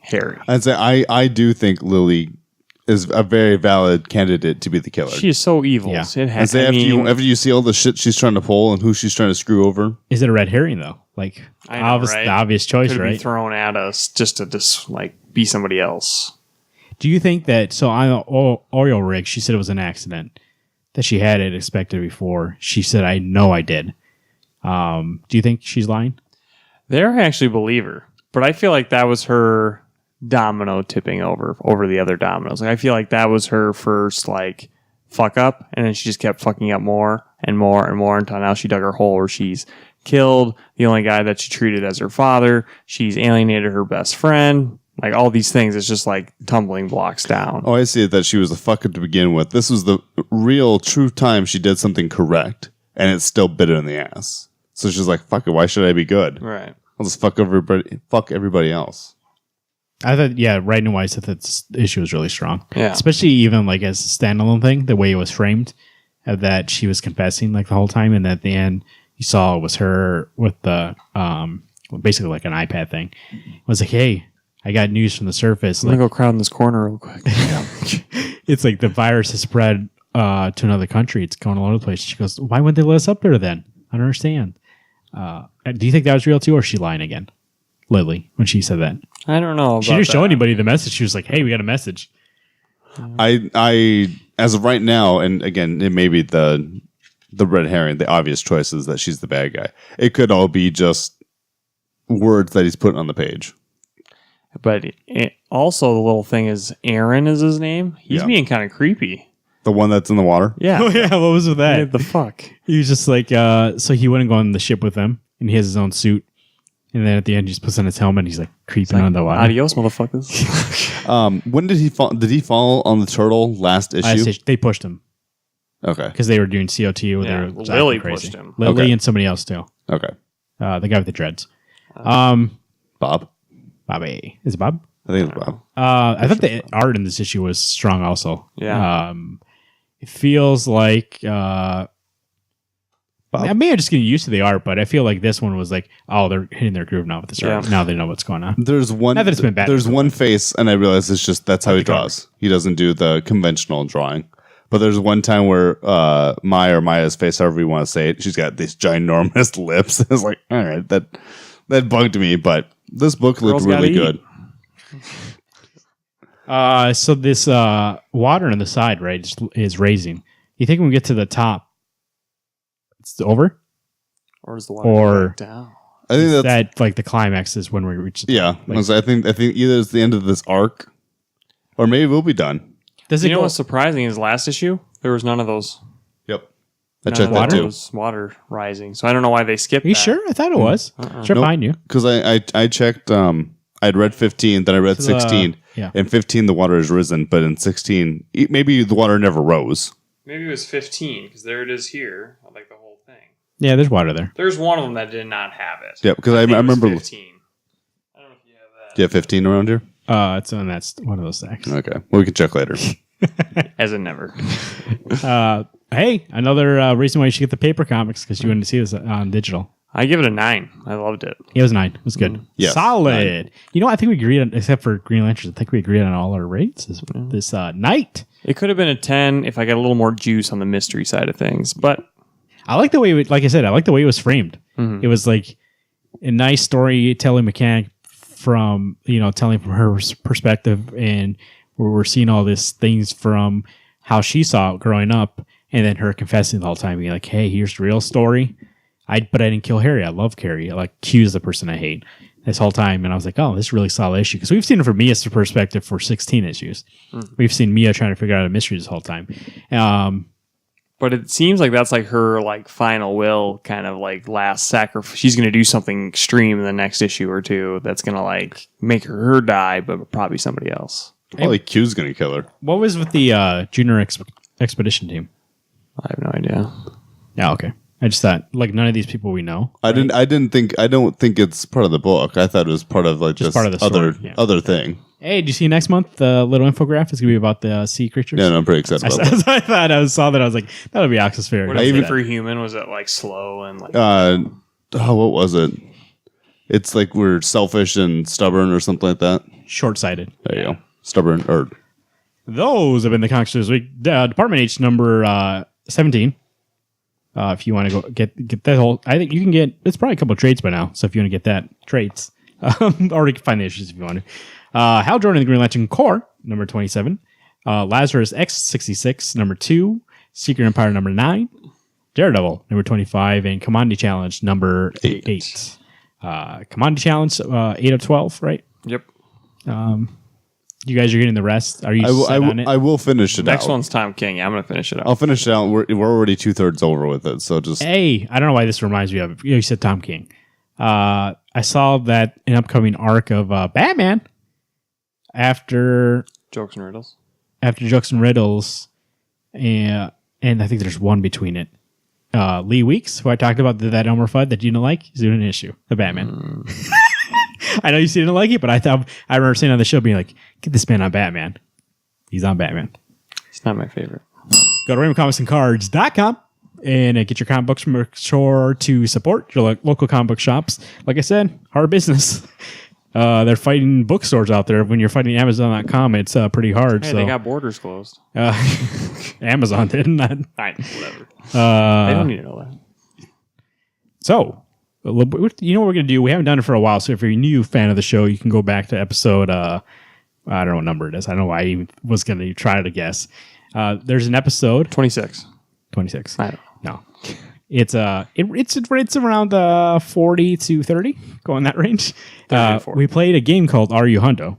Harry. I'd say I do think Lily is a very valid candidate to be the killer. She is so evil. Yeah. It I'd has, say I mean, after you see all the shit she's trying to pull and who she's trying to screw over. is it a red herring though? Like, I know, right? the obvious choice, could be right? thrown at us just to like be somebody else. Do you think that, so on the oil rig, she said it was an accident, that she had it expected before? She said, "I know I did." Do you think she's lying? There, I actually believe her, but I feel like that was her domino tipping over the other dominoes. Like, I feel like that was her first like fuck up, and then she just kept fucking up more and more and more until now she dug her hole where she's killed the only guy that she treated as her father. She's alienated her best friend. Like, all these things, it's just like tumbling blocks down. Oh, I see it that she was a fucker to begin with. This was the real true time she did something correct, and it's still bit her in the ass. So she's like, "Fuck it, why should I be good? Right. I'll just fuck everybody else." I thought, yeah, writing wise, I thought this issue was really strong. Yeah. Especially even like as a standalone thing, the way it was framed, that she was confessing like the whole time, and at the end you saw it was her with the basically like an iPad thing. It was like, "Hey, I got news from the surface. I'm Like, gonna go crowd in this corner real quick. it's like the virus has spread to another country. It's going all over the place." She goes, "Why wouldn't they let us up there then? I don't understand." Do you think that was real too, or is she lying again, Lily, when she said that? I don't know. She didn't show anybody the message. She was like, "Hey, we got a message." I as of right now, and again, it may be the red herring. The obvious choice is that she's the bad guy. It could all be just words that he's putting on the page. But also, the little thing is Aaron is his name. He's Yeah. being kind of creepy. The one that's in the water? Yeah. Oh yeah, what was with that? What the fuck? He was just like, so he wouldn't go on the ship with them, and he has his own suit. And then at the end, he just puts on his helmet. And he's like creeping on the water. Adios, motherfuckers. When did he fall? Did he fall on the turtle last issue? They pushed him Okay. because they were doing COT. They Yeah, were Lily acting pushed him. Lily Okay. and somebody else too. Okay. The guy with the dreads. Bob. Bobby. Is it Bob? I think it's Bob. I thought the art in this issue was strong also. Yeah. It feels like I may have just getting used to the art, but I feel like this one was like, oh, they're hitting their groove now with this art. Yeah. Now they know what's going on. There's one. Not that it's been bad. There's one face, and I realize it's just that's how he draws. He doesn't do the conventional drawing. But there's one time where Maya's face, however you want to say it, she's got these ginormous lips. It's like, all right, that bugged me, but this book looked really good. So this water on the side, right, is raising. You think when we get to the top, it's over? Or is the water Or down? I think that's that like the climax is when we reach the top. yeah. I think either it's the end of this arc, or maybe we'll be done. Does it You know go? what's surprising is last issue, there was none of those. Yep. I None checked of that too. those water rising. So I don't know why they skipped Are you that. sure? I thought it was. Sure, Nope. behind you. Because I checked. I'd read 15, then I read 16. yeah. In 15, the water has risen, but in 16, maybe the water never rose. Maybe it was 15, because there it is here, like the whole thing. Yeah, there's water there. There's one of them that did not have it. Yeah, because I think it was remember. 15. I don't know if you have that. Do you have 15 around here? It's on that's one of those stacks. Okay. Well, we can check later. As in never. Hey, another reason why you should get the paper comics because you wanted to see this on digital. I give it a 9. I loved it. It was 9. It was good. Yes, Solid. 9. You know, I think we agreed on, except for Green Lanterns, I think we agreed on all our rates this night. It could have been a 10 if I got a little more juice on the mystery side of things, but I like the way, like I said, I like the way it was framed. It was like a nice storytelling mechanic from, telling from her perspective, and where we're seeing all these things from how she saw it growing up, and then her confessing the whole time, being like, hey, here's the real story. But I didn't kill Harry. I love Carrie. I like Q's the person I hate this whole time. And I was like, oh, this is a really solid issue. Because we've seen it from Mia's perspective for 16 issues. We've seen Mia trying to figure out a mystery this whole time. But it seems like that's like her like final will, kind of like last sacrifice. She's going to do something extreme in the next issue or two that's going to like make her die, but probably somebody else. Probably Q's going to kill her. What was with the junior expedition team? I have no idea. Yeah, okay. I just thought like none of these people we know. I don't think it's part of the book. I thought it was part of like Just this part of the story, other thing. Hey, do you see next month the little infographic is going to be about the sea creatures? Yeah, no, I'm pretty excited about that. I thought I saw that. I was like, that'll be Axel's favorite. What I'll is say it that. for human? Was it like slow and like What was it? It's like we're selfish and stubborn or something like that. Short-sighted. There you go. Stubborn or Those have been the comics this week. Department H number 17. If you want to go get that whole, I think you can get. It's probably a couple of trades by now. So if you want to get that trades, or you can find the issues if you want to. Hal Jordan, the Green Lantern Corps, number 27. Lazarus X66, number 2. Secret Empire, number 9. Daredevil, number 25, and Kamandi Challenge, number 8. Kamandi Challenge, 8 of 12, right? Yep. You guys are getting the rest. Are you set on it? I will finish it Next out. one's Tom King. Yeah, I'm gonna finish it up. I'll finish it out. We're already 2/3 over with it, so just Hey, I don't know why this reminds me of it. You said Tom King. I saw that an upcoming arc of Batman after Jokes and riddles. Jokes and Riddles, and I think there's one between it. Lee Weeks, who I talked about, that Elmer Fudd that you didn't like, he's doing an issue. The Batman. I know you didn't like it, but I remember saying on the show, being like, "Get this man on Batman. He's on Batman." It's not my favorite. Go to RaymondComicsandCards.com and get your comic books from a store to support your local comic book shops. Like I said, hard business. They're fighting bookstores out there. When you're fighting Amazon.com, it's pretty hard. Hey, so they got borders closed. Amazon did not. Whatever. They don't need to know that. So, you know what we're going to do? We haven't done it for a while. So if you're a new fan of the show, you can go back to episode, I don't know what number it is. I don't know why I even was going to try to guess. There's an episode. 26. 26. I don't know. No. It's around 40 to 30, go in that range. 30 to 40. We played a game called Are You Hundo?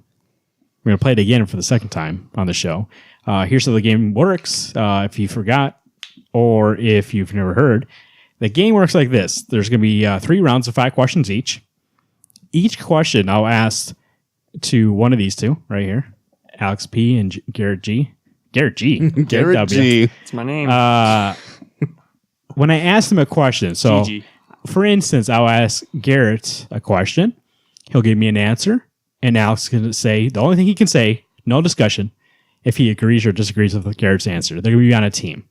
We're going to play it again for the second time on the show. Here's how the game works. If you forgot or if you've never heard, the game works like this. There's going to be 3 rounds of 5 questions each. Each question I'll ask to one of these two right here, Alex P. and Garrett G. Garrett G. Garrett W. G. It's my name. When I ask them a question, so GG. for instance, I'll ask Garrett a question. He'll give me an answer, and Alex is going to say the only thing he can say, no discussion, if he agrees or disagrees with Garrett's answer. They're going to be on a team.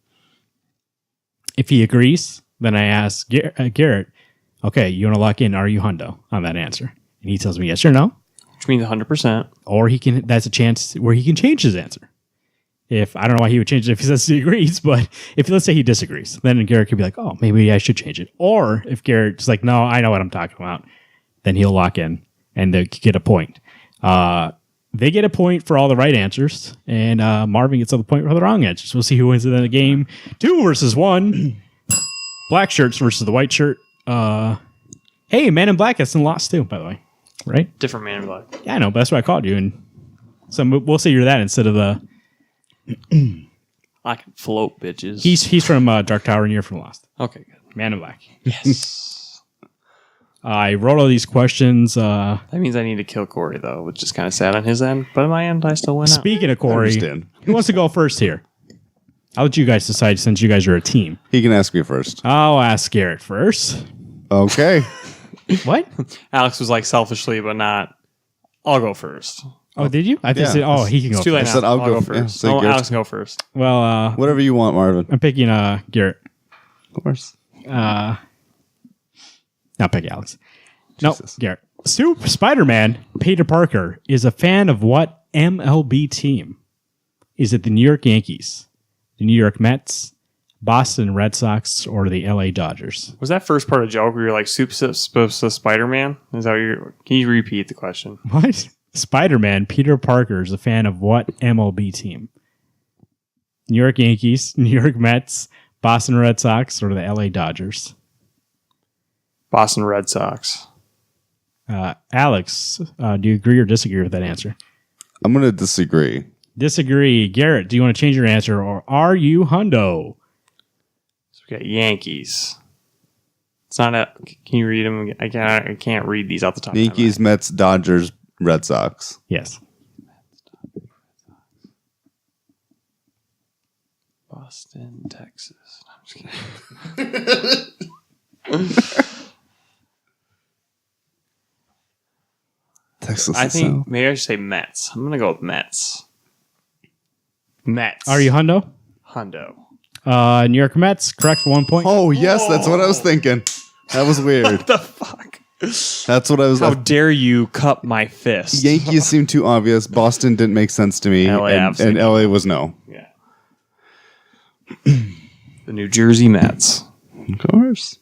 If he agrees, then I ask Garrett, okay, you want to lock in, are you Hundo on that answer? And he tells me yes or no. Which means 100%. Or that's a chance where he can change his answer. If I don't know why he would change it if he says he agrees, but if let's say he disagrees, then Garrett could be like, oh, maybe I should change it. Or if Garrett's like, no, I know what I'm talking about, then he'll lock in and they get a point. They get a point for all the right answers, and Marvin gets the point for the wrong answers. We'll see who wins in the game. 2 versus 1. Black shirts versus the white shirt. Hey, Man in Black hasn't lost too, by the way. Right? Different man in black. Yeah, I know, but that's what I called you. And so we'll say you're that instead of the... I can float, bitches. He's from Dark Tower and you're from Lost. Okay, good. Man in Black. Yes. I wrote all these questions. That means I need to kill Corey, though, which is kind of sad on his end. But on my end, I still win out. Speaking of Corey, Understand. who wants to go first here? I'll let you guys decide since you guys are a team. He can ask me first. I'll ask Garrett first. Okay. What? Alex was like selfishly, but not. I'll go first. Oh, did you? I think Yeah. said, oh, he can go It's too late first. I said now. I'll I'll go- go yeah, first. say Oh, Garrett. Alex can go first. Well, Whatever you want, Marvin. I'm picking Garrett. Of course. I'll pick Alex. Jesus. No, Garrett. Spider-Man Peter Parker is a fan of what MLB team? Is it the New York Yankees, the New York Mets, Boston Red Sox, or the LA Dodgers? Was that first part of the joke where you're like, Spider-Man? Is that what you're. Can you repeat the question? What? Spider-Man Peter Parker is a fan of what MLB team? New York Yankees, New York Mets, Boston Red Sox, or the LA Dodgers? Boston Red Sox. Alex, do you agree or disagree with that answer? I'm going to disagree. Disagree. Garrett, do you want to change your answer, or are you Hundo? So we got Yankees. It's not a. Can you read them? I can't read these off the top of my Yankees, head. Mets, Dodgers, Red Sox. Yes. Boston, Texas. No, I'm just kidding. Texas. I is think so- maybe I should say Mets. I'm gonna go with Mets. Mets. Are you Hundo? Hundo? New York Mets, correct for 1 point. Oh, yes, that's what I was thinking. That was weird. What the fuck? That's what I was. How dare you cup my fist? Yankees seemed too obvious. Boston didn't make sense to me. LA and absolutely. LA was no. Yeah. The New Jersey Mets. Of course.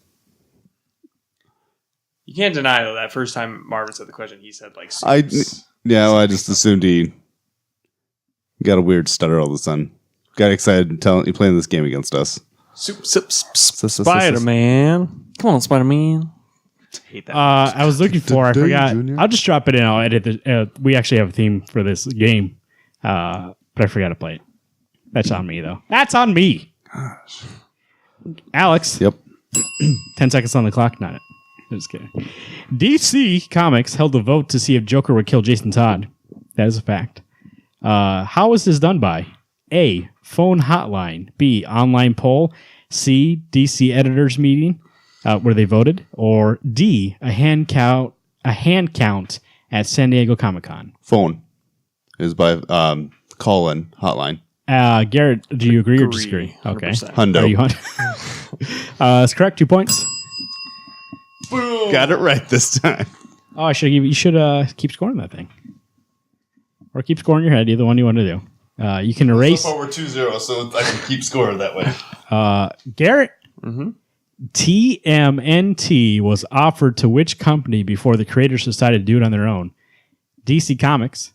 You can't deny though that first time Marvin said the question, he said like I Soups. I just assumed he got a weird stutter all of a sudden. Got excited playing this game against us. Spider-Man. Come on, Spider-Man. Hate that. I was looking for. I Today, forgot. Junior. I'll just drop it in. I'll edit the. We actually have a theme for this game, but I forgot to play it. That's on me, though. That's on me. Gosh. Alex. Yep. 10 seconds on the clock. Not it. Just kidding. DC Comics held a vote to see if Joker would kill Jason Todd. That is a fact. How was this done by? A. Phone hotline. B. Online poll. C. DC editors meeting where they voted. Or D. A hand count at San Diego Comic-Con. Phone is by call-in hotline. Garrett, do you agree or Agree, disagree? 100%. Okay. Hundo. Are you that's correct. 2 points. Got it right this time. Oh, you should keep scoring that thing. Or keep scoring your head, either one you want to do. You can erase. We're 2-0, so I can keep scoring that way. Garrett, Mm-hmm. TMNT was offered to which company before the creators decided to do it on their own? DC Comics,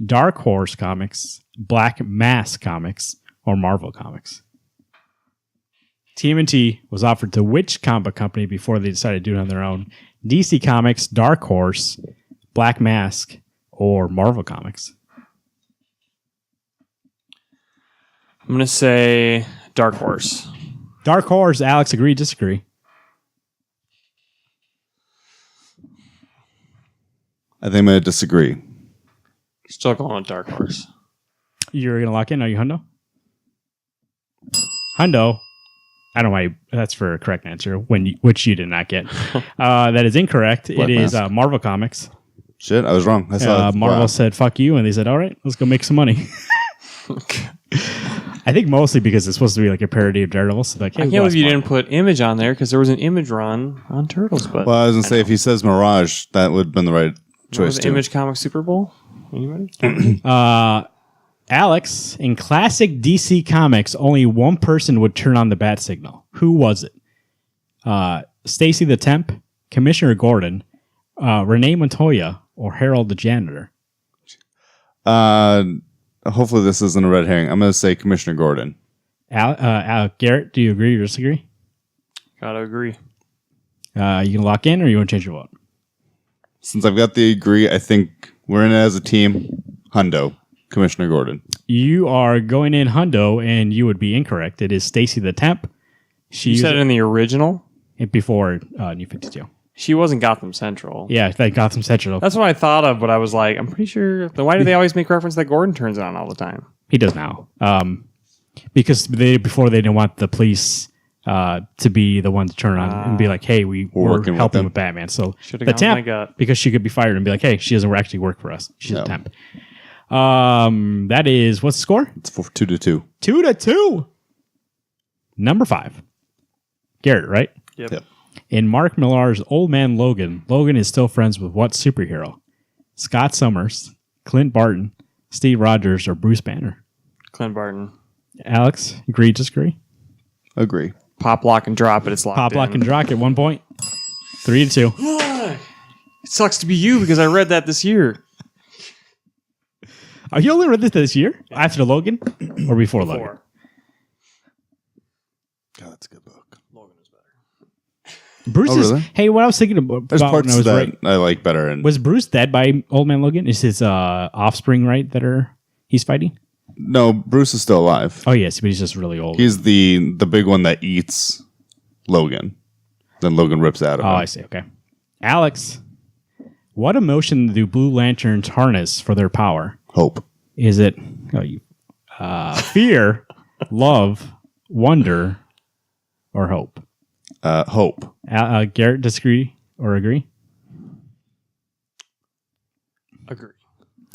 Dark Horse Comics, Black Mass Comics, or Marvel Comics? TMNT was offered to which comic book company before they decided to do it on their own? DC Comics, Dark Horse, Black Mask, or Marvel Comics? I'm gonna say Dark Horse. Dark Horse. Alex, agree, disagree? I think I'm going to disagree. Still going with Dark Horse. You're going to lock in? Are you Hundo? Hundo. I don't know why that's for a correct answer, which you did not get. That is incorrect. Black it is Mask. Marvel Comics. Shit, I was wrong. I saw Marvel said, fuck you, and they said, all right, let's go make some money. I think mostly because it's supposed to be like a parody of Daredevil. So like, hey, I can't believe you didn't put Image on there because there was an Image run on Turtles. But Well, I was going to say, if he says Mirage, that would have been the right choice, the too. Image Comics Super Bowl? Anybody? Alex, in classic DC Comics, only one person would turn on the bat signal. Who was it? Stacy the Temp, Commissioner Gordon, Renee Montoya, or Harold the Janitor? Hopefully this isn't a red herring. I'm going to say Commissioner Gordon. Garrett, do you agree or disagree? Gotta agree. You can lock in or you want to change your vote? Since I've got the agree, I think we're in it as a team. Hundo, Commissioner Gordon. You are going in Hundo, and you would be incorrect. It is Stacy the Temp. You said it in the original? Before New 52. She wasn't Gotham Central. Yeah, like Gotham Central. That's what I thought of, but I was like, I'm pretty sure. Then why do they always make reference that Gordon turns it on all the time? He does now. Because before they didn't want the police to be the one to turn on and be like, hey, we're working helping with with Batman. So Should've the gone with my temp, gut. because she could be fired and be like, hey, she doesn't actually work for us. She's No. a temp. That is, what's the score? It's 2-2. 2-2. Number 5. Garrett, right? Yep. In Mark Millar's Old Man Logan, Logan is still friends with what superhero? Scott Summers, Clint Barton, Steve Rogers, or Bruce Banner? Clint Barton. Alex, agree, disagree? Agree. Pop, lock, and drop it. It's locked Pop, in. lock, and drop at 1 point. 3-2. It sucks to be you because I read that this year. Oh, you only read this year? After the Logan? Or before Logan? Four. God, that's a good book. Logan was better. Bruce Oh, is... really? Hey, what I was thinking about There's when I parts was that right... I like better. And Was Bruce dead by Old Man Logan? Is his offspring, right, that he's fighting? no, Bruce is still alive. Oh, yes, but he's just really old. He's the big one that eats Logan. Then Logan rips out of Oh, him. I see. Okay. Alex, what emotion do Blue Lanterns harness for their power? Hope. Is it fear, love, wonder, or hope? Hope. Garrett, disagree or agree? Agree.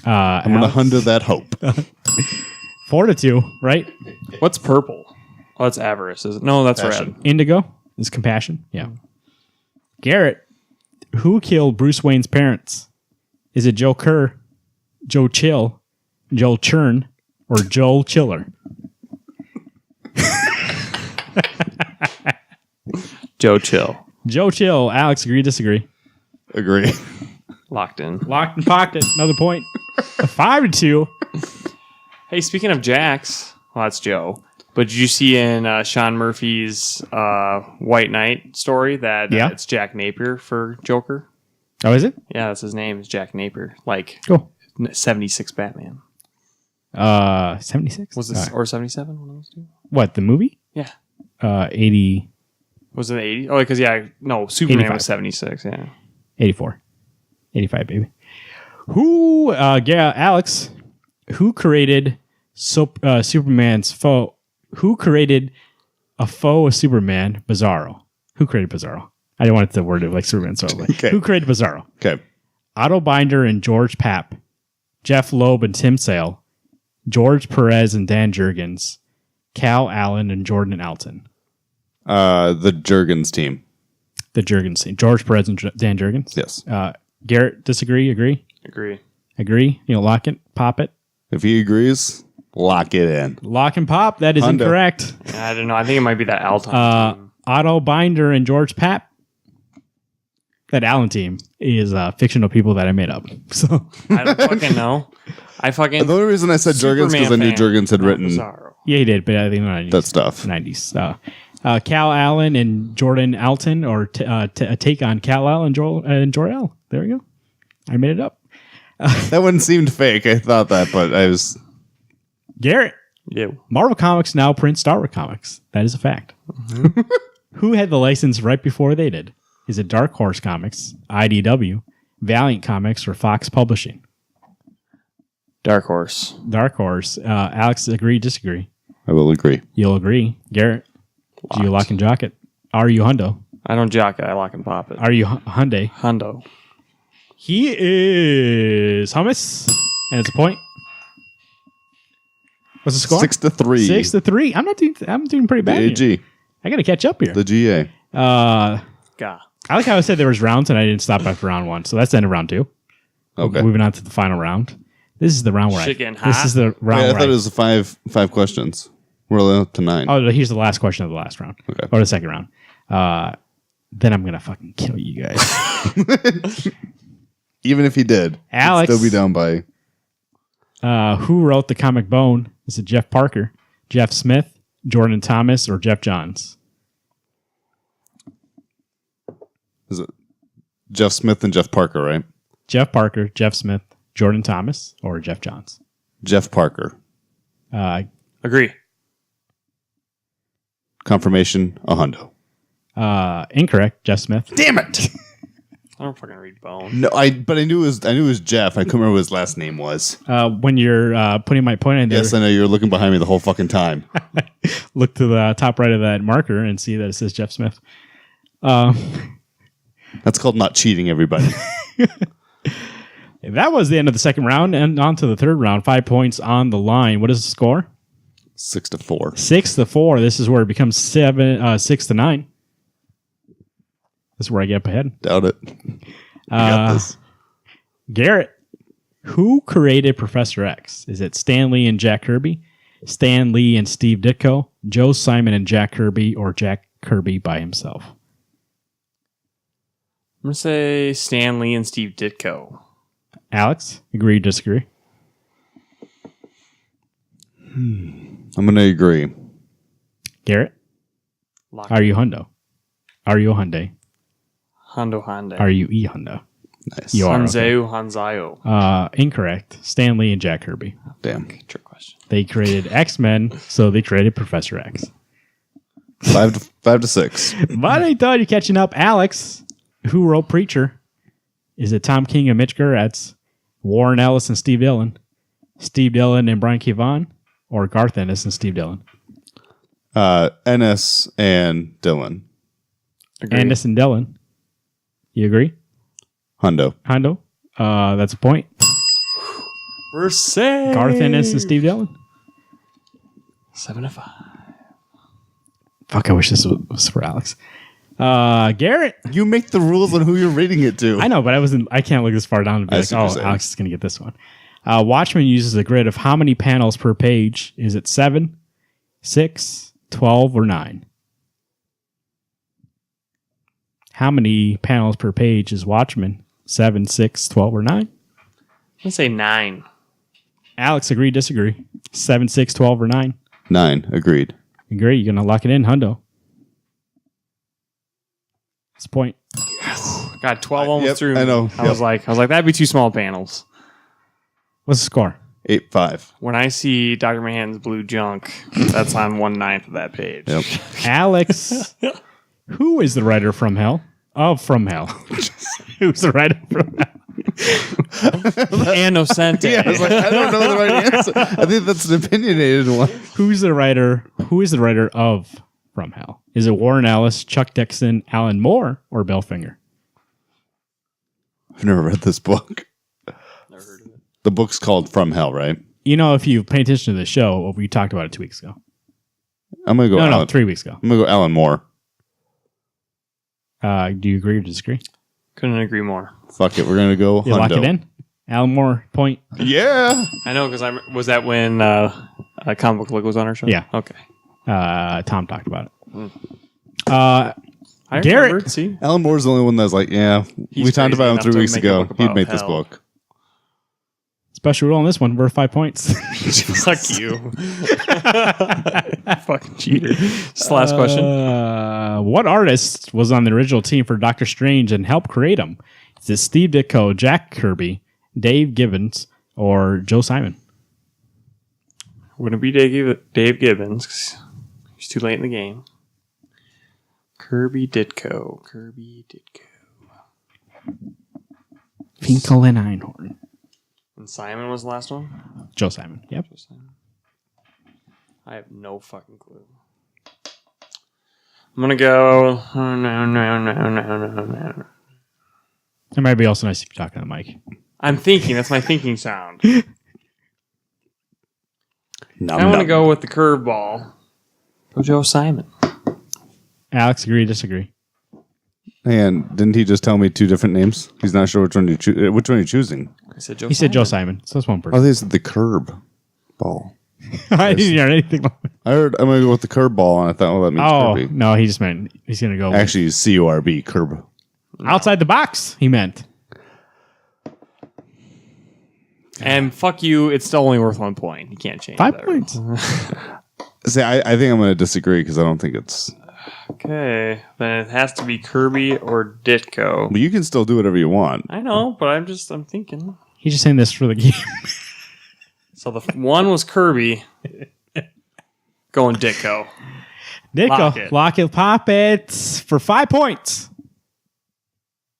I'm going to Hundo that hope. 4-2, right? What's purple? Oh, that's avarice. Is it? No, that's Passion. red. Indigo is compassion. Yeah. Garrett, who killed Bruce Wayne's parents? Is it Joe Kerr, Joe Chill, Joel Churn, or Joel Chiller? Joe Chill. Joe Chill. Alex, agree, disagree? Agree. Locked in. Locked in pocket. Another point. 5-2. Hey, speaking of Jax, well, that's Joe. But did you see in Sean Murphy's White Knight story that Yeah. it's Jack Napier for Joker? Oh, is it? Yeah, that's his name. Is Jack Napier. Like Cool. 76 Batman. 76? Was this or 77? One of those two? What, the movie? Yeah. 80, Was it the 80s? Oh, because Superman 85. was 76. Yeah. 84. 85, baby. Alex, who created Superman's foe? Who created a foe of Superman, Bizarro? Who created Bizarro? I didn't want it to word it like Superman, so like, Okay. who created Bizarro? Okay. Otto Binder and George Papp, Jeff Loeb and Tim Sale, George Perez and Dan Jurgens, Cal Allen and Jordan Alton. The Jurgens team. The Jurgens team. George Perez and Dan Jurgens. Yes. Garrett, disagree? Agree? Agree. Agree? Lock it, pop it. If he agrees, lock it in. Lock and pop. That is Hundo. incorrect. I don't know. I think it might be that Alton team. Otto Binder and George Papp. That Allen team is fictional people that I made up. So I don't fucking know. The only reason I said Jurgens because I knew Jurgens had written Bizarro. yeah, he did, but I think in the 90s. that stuff. 90s. Cal Allen and Jordan Alton, or a take on Cal Allen and Jor-El. There we go. I made it up. That one seemed fake. I thought that, but I was... Garrett, You. Marvel Comics now prints Star Wars comics. That is a fact. Who had the license right before they did? Is it Dark Horse Comics, IDW, Valiant Comics, or Fox Publishing? Dark Horse. Dark Horse. Alex, agree, disagree? I will agree. You'll agree. Garrett, do you lock and jock it? Are you Hundo? I don't jock it. I lock and pop it. Are you Hyundai? Hundo. He is hummus, and it's a point. What's the score? 6-3. 6-3. I'm doing pretty bad. The here. AG. I got to catch up here. The GA. Gah. I like how I said there was rounds and I didn't stop after round 1, so that's the end of round 2. Okay. Moving on to the final round. This is the round where Shit getting this hot. is the round I where thought it was five questions. We're only up to 9. Oh, here's the last question of the last round. Okay. Or the second round. Then I'm gonna fucking kill you guys. Even if he did, Alex. he'd still be down by. Who wrote the comic Bone? Is it Jeff Parker, Jeff Smith, Jordan Thomas, or Jeff Johns? Is it Jeff Smith and Jeff Parker, right? Jeff Parker, Jeff Smith, Jordan Thomas, or Jeff Johns? Jeff Parker. Agree. Confirmation, a hundo. Incorrect. Jeff Smith. Damn it! I don't fucking read Bone. No, but I knew it was Jeff. I couldn't remember what his last name was. When you're putting my point in there, Yes, I know you're looking behind me the whole fucking time. look to the top right of that marker and see that it says Jeff Smith. That's called not cheating, everybody. That was the end of the second round, and on to the third round. 5 points on the line. What is the score? 6-4. 6-4. This is where it becomes 6-9. This is where I get up ahead. Doubt it. You got this. Garrett, who created Professor X? Is it Stan Lee and Jack Kirby, Stan Lee and Steve Ditko, Joe Simon and Jack Kirby, or Jack Kirby by himself? I'm going to say Stan Lee and Steve Ditko. Alex, agree or disagree? I'm going to agree. Garrett, are you Hundo? Are you a Hyundai? Hyundai. Are you E Hundo? Nice. You are. Hanzayo. Incorrect. Stan Lee and Jack Kirby. Damn. Trick question. They created X-Men, so they created Professor X. 5-6. But I thought you're catching up. Alex, who wrote Preacher? Is it Tom King and Mitch Gerads, Warren Ellis and Steve Dillon, Steve Dillon and Brian K. Vaughan, or Garth Ennis and Steve Dillon? Ennis and Dylan. Agree. Ennis and Dillon. You agree? Hundo. Hondo? That's a point. We're safe. Garth Ennis and Steve Dillon? 7-5. Fuck, I wish this was for Alex. Garrett. You make the rules on who you're rating it to. I know, but I can't look this far down and be I like, see what you're oh, saying. Alex is going to get this one. Watchmen uses a grid of how many panels per page? Is it 7, 6, 12, or 9? How many panels per page is Watchmen? 7, 6, 12, or 9? I'm going to say 9. Alex, agree, disagree? 7, 6, 12, or 9? 9. Agreed. Agree. You're going to lock it in, Hundo. That's a point. Got 12 almost Yep, through. I know. I was like, that'd be too small panels. What's the score? 8-5. When I see Dr. Mahan's blue junk, that's on 1/9 of that page. Yep. Alex, who is the writer from Hell? Of From Hell. Who's the writer from Hell? Innocente. Yeah, I was like, I don't know the right answer. I think that's an opinionated one. Who is the writer of From Hell? Is it Warren Ellis, Chuck Dixon, Alan Moore, or Bill Finger? I've never read this book. Never heard of it. The book's called From Hell, right? You know, if you pay attention to the show, we talked about it 2 weeks ago. I'm gonna go. No, Alan, 3 weeks ago. I'm gonna go Alan Moore. Do you agree or disagree? Couldn't agree more. Fuck it, we're gonna go. You lock Hundo. it in? Alan Moore, point. Yeah. I know, because was that when Comic Book Lick was on our show? Yeah. Okay. Tom talked about it. I Garrett. remembered, see? Alan Moore's the only one that's like, yeah. He's we talked crazy about him enough 3 to weeks make a ago. book He'd about made this hell. book. Special rule on this one, worth 5 points. Fuck you. Fucking cheater. Just last question. What artist was on the original team for Doctor Strange and helped create him? Is it Steve Ditko, Jack Kirby, Dave Gibbons, or Joe Simon? Wouldn't be Dave Gibbons 'cause he's too late in the game. Kirby Ditko. Finkel and Einhorn. And Simon was the last one? Joe Simon. Yep. I have no fucking clue. I'm going to go... No. It might be also nice if you're talking to the mic. I'm thinking. That's my thinking sound. Nom, I want to nom. go with the curveball. Go Joe Simon. Alex, agree, disagree? And didn't he just tell me two different names? He's not sure which one you're choosing. I said Joe He said Joe Simon. So that's one Oh, person. they said the curb ball. I didn't hear anything. I heard I'm gonna go with the curb ball, and I thought, well, that means Oh, Kirby. no, he just meant he's going to go Actually, CURB, curb. outside the box, he meant. And fuck you, it's still only worth 1 point. You can't change 5 that. points. See, I think I'm gonna disagree because I don't think it's. Okay, then it has to be Kirby or Ditko. But you can still do whatever you want. I know, but I'm thinking. He's just saying this for the game. So the one was Kirby. Going Ditko. Dicko. Lock it, pop it for 5 points.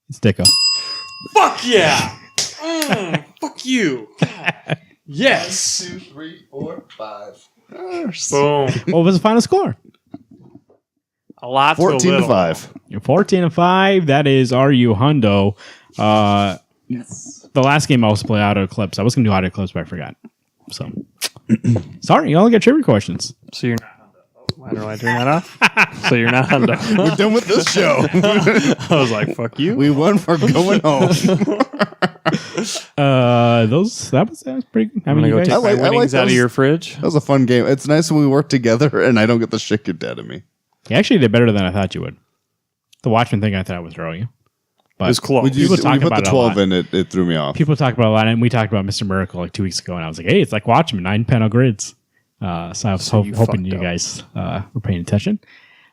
It's Dicko. Fuck yeah! Fuck you. God. Yes. 2, 3, 4, 5. Boom. What was the final score? A lot 14 to a to little. 5. You're 14-5. That is RU Hundo. The last game I was play auto clips. I was going to do auto clips, but I forgot. So, sorry, you only get trivia questions. So you're not Hundo. Oh, why did I turn that off? So you're not Hundo. We're done with this show. I was like, fuck you. We won for going home. That was pretty good. I I'm mean, going to you go take guys, my I like winnings out of those. your fridge. That was a fun game. It's nice when we work together and I don't get the shit kicked out of me. you actually did better than I thought you would. The Watchmen thing I thought was throwing you. But It was close. When you People talk put about the it a 12 lot. in, it threw me off. People talk about it a lot, and we talked about Mr. Miracle like 2 weeks ago, and I was like, hey, it's like Watchmen, 9 panel grids. So I was you hoping fucked you up. guys were paying attention.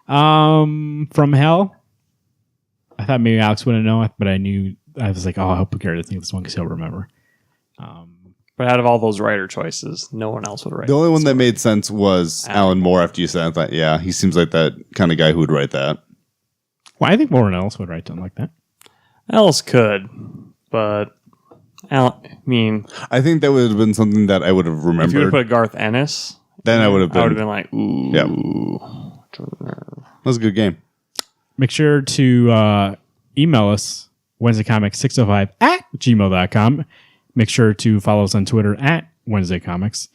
From Hell, I thought maybe Alex wouldn't know it, but I was like, oh, I hope Garrett doesn't think this one because he'll remember. But out of all those writer choices, no one else would write The only that one that story. made sense was Alan Moore after you said it. I thought, yeah, he seems like that kind of guy who would write that. Well, I think Warren Ellis would write something like that. Ellis could, but I mean, I think that would have been something that I would have if you would remembered. have put Garth Ennis, Then I would have I would have been. been like, ooh. Yeah. That was a good game. Make sure to email us, WednesdayComics605@gmail.com. Make sure to follow us on Twitter @WednesdayComics.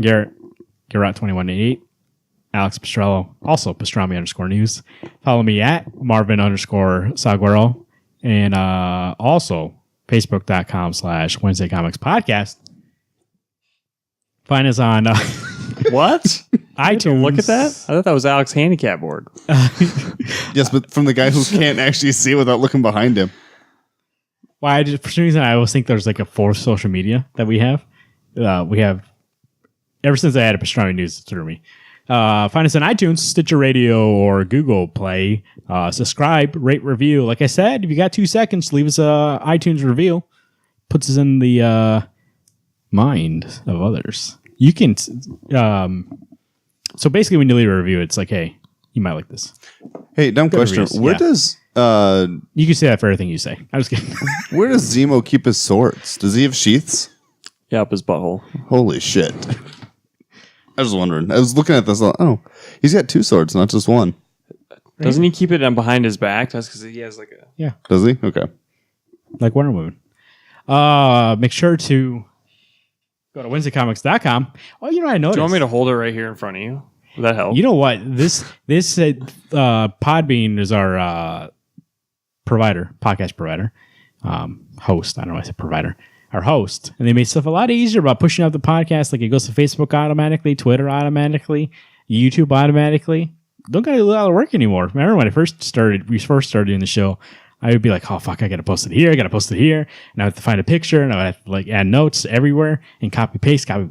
Garrett2188. Alex Pastrello, also Pastrami_news. Follow me @Marvin_Saguero. And also Facebook.com/Wednesday Comics Podcast. Find us on What? iTunes. Look at that. I thought that was Alex's handicap board. Yes, but from the guy who can't actually see without looking behind him. Well, for some reason, I always think there's like a fourth social media that we have. Ever since I added Pastrami News, it threw me. Find us on iTunes, Stitcher Radio, or Google Play. Subscribe, rate, review. Like I said, if you got 2 seconds, leave us a iTunes review. Puts us in the mind of others. You can. So basically, when you leave a review, it's like, hey, you might like this. Hey, dumb question. reviews, Where yeah. does You can say that for everything you say. I'm just kidding. where does Zemo keep his swords? Does he have sheaths? Yeah, up his butthole. Holy shit. I was wondering. I was looking at this. Oh, he's got 2 swords, not just one. Doesn't he keep it behind his back? That's because he has like a. Yeah, Does he? Okay. like Wonder Woman. Make sure to go to WednesdayComics.com. Oh, you know what I noticed? Do you want me to hold it right here in front of you? Would that help? You know what? This Podbean is our podcast provider, host. I don't know why I said provider. Our host, and they made stuff a lot easier about pushing out the podcast. Like it goes to Facebook automatically, Twitter automatically, YouTube automatically. Don't got to do a lot of work anymore. Remember when we first started doing the show, I would be like, oh fuck, I gotta post it here, and I have to find a picture, and I have to like add notes everywhere and copy paste. A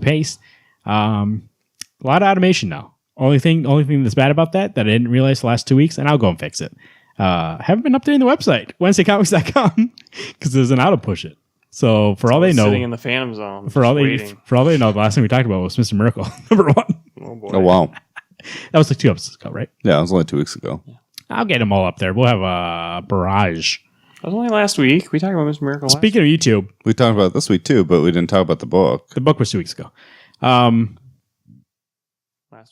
lot of automation now. Only thing that's bad about that I didn't realize the last 2 weeks, and I'll go and fix it. Haven't been updating the website, WednesdayComics.com, because there's an auto push it. So for all they know, sitting in the Phantom Zone. for all waiting. they know, the last thing we talked about was Mr. Miracle number 1. Oh boy. Oh, wow. That was like 2 episodes ago, right? Yeah, it was only 2 weeks ago. I'll get them all up there. We'll have a barrage. That was only last week. We talked about Mr. Miracle. Speaking of YouTube, We talked about it this week, too, but we didn't talk about the book. the book was 2 weeks ago. last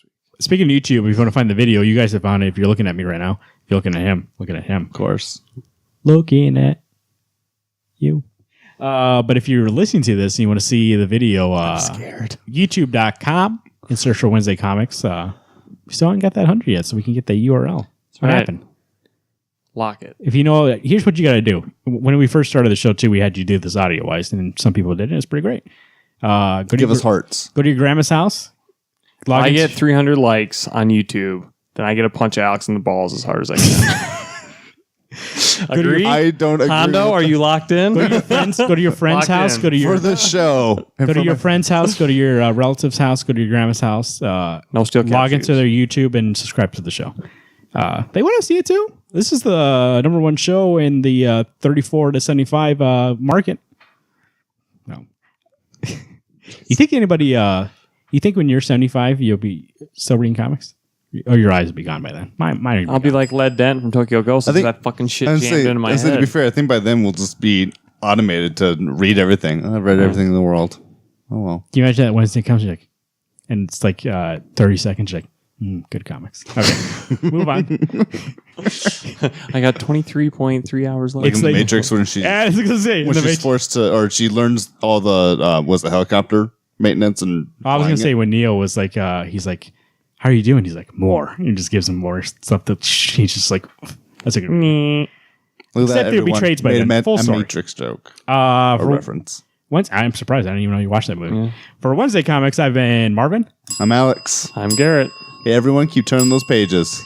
week. Speaking of YouTube, if you want to find the video, you guys have found it. If you're looking at me right now, if you're looking at him, looking at him. Of course. Looking at you. But if you're listening to this and you want to see the video, Scared. youtube.com and search for Wednesday Comics. We still haven't got that 100 yet, so we can get the URL. What right. happened? Lock it. If you know, here's what you got to do. When we first started the show, too, we had you do this audio-wise, and some people did, and it's pretty great. Give us hearts. Go to your grandma's house. Log I into- get 300 likes on YouTube, then I get to punch Alex in the balls as hard as I can. Agree? I don't agree. Hondo, are you locked in? Go to your friends. Go to your friend's Locked house. in. Go to your For the show. go to your friend's house. Go to your relative's house. Go to your grandma's house. No steel cap Log shoes. into their YouTube and subscribe to the show. They want to see it too. This is the number 1 show in the 34 to 75 market. No. You think anybody? You think when you're 75, you'll be still reading comics? Or your eyes will be gone by then. Mine I'll be like Led Dent from Tokyo Ghost. I think- That fucking shit I jammed into my to be head. fair, I think by then we'll just be automated to read everything. I've read everything in the world. Oh, well. Can you imagine that Wednesday comes, you're like, and it's like 30 seconds, you're like, good comics. Okay, move on. I got 23.3 hours left. Like in the like- Matrix when she's, Yeah, I was gonna say, when she's forced to, or she learns all the, was the helicopter maintenance and I was flying gonna say it. when Neo was like, he's like, "How are you doing?" He's like, "More." And he just gives him more stuff that he's just like, "That's a good." Mm. Look at Except that, they'll be everyone. trades by Made then. Full a story. Matrix joke. For A reference. I'm surprised. I didn't even know you watched that movie. For Wednesday Comics, I've been Marvin. I'm Alex. I'm Garrett. Hey, everyone, keep turning those pages.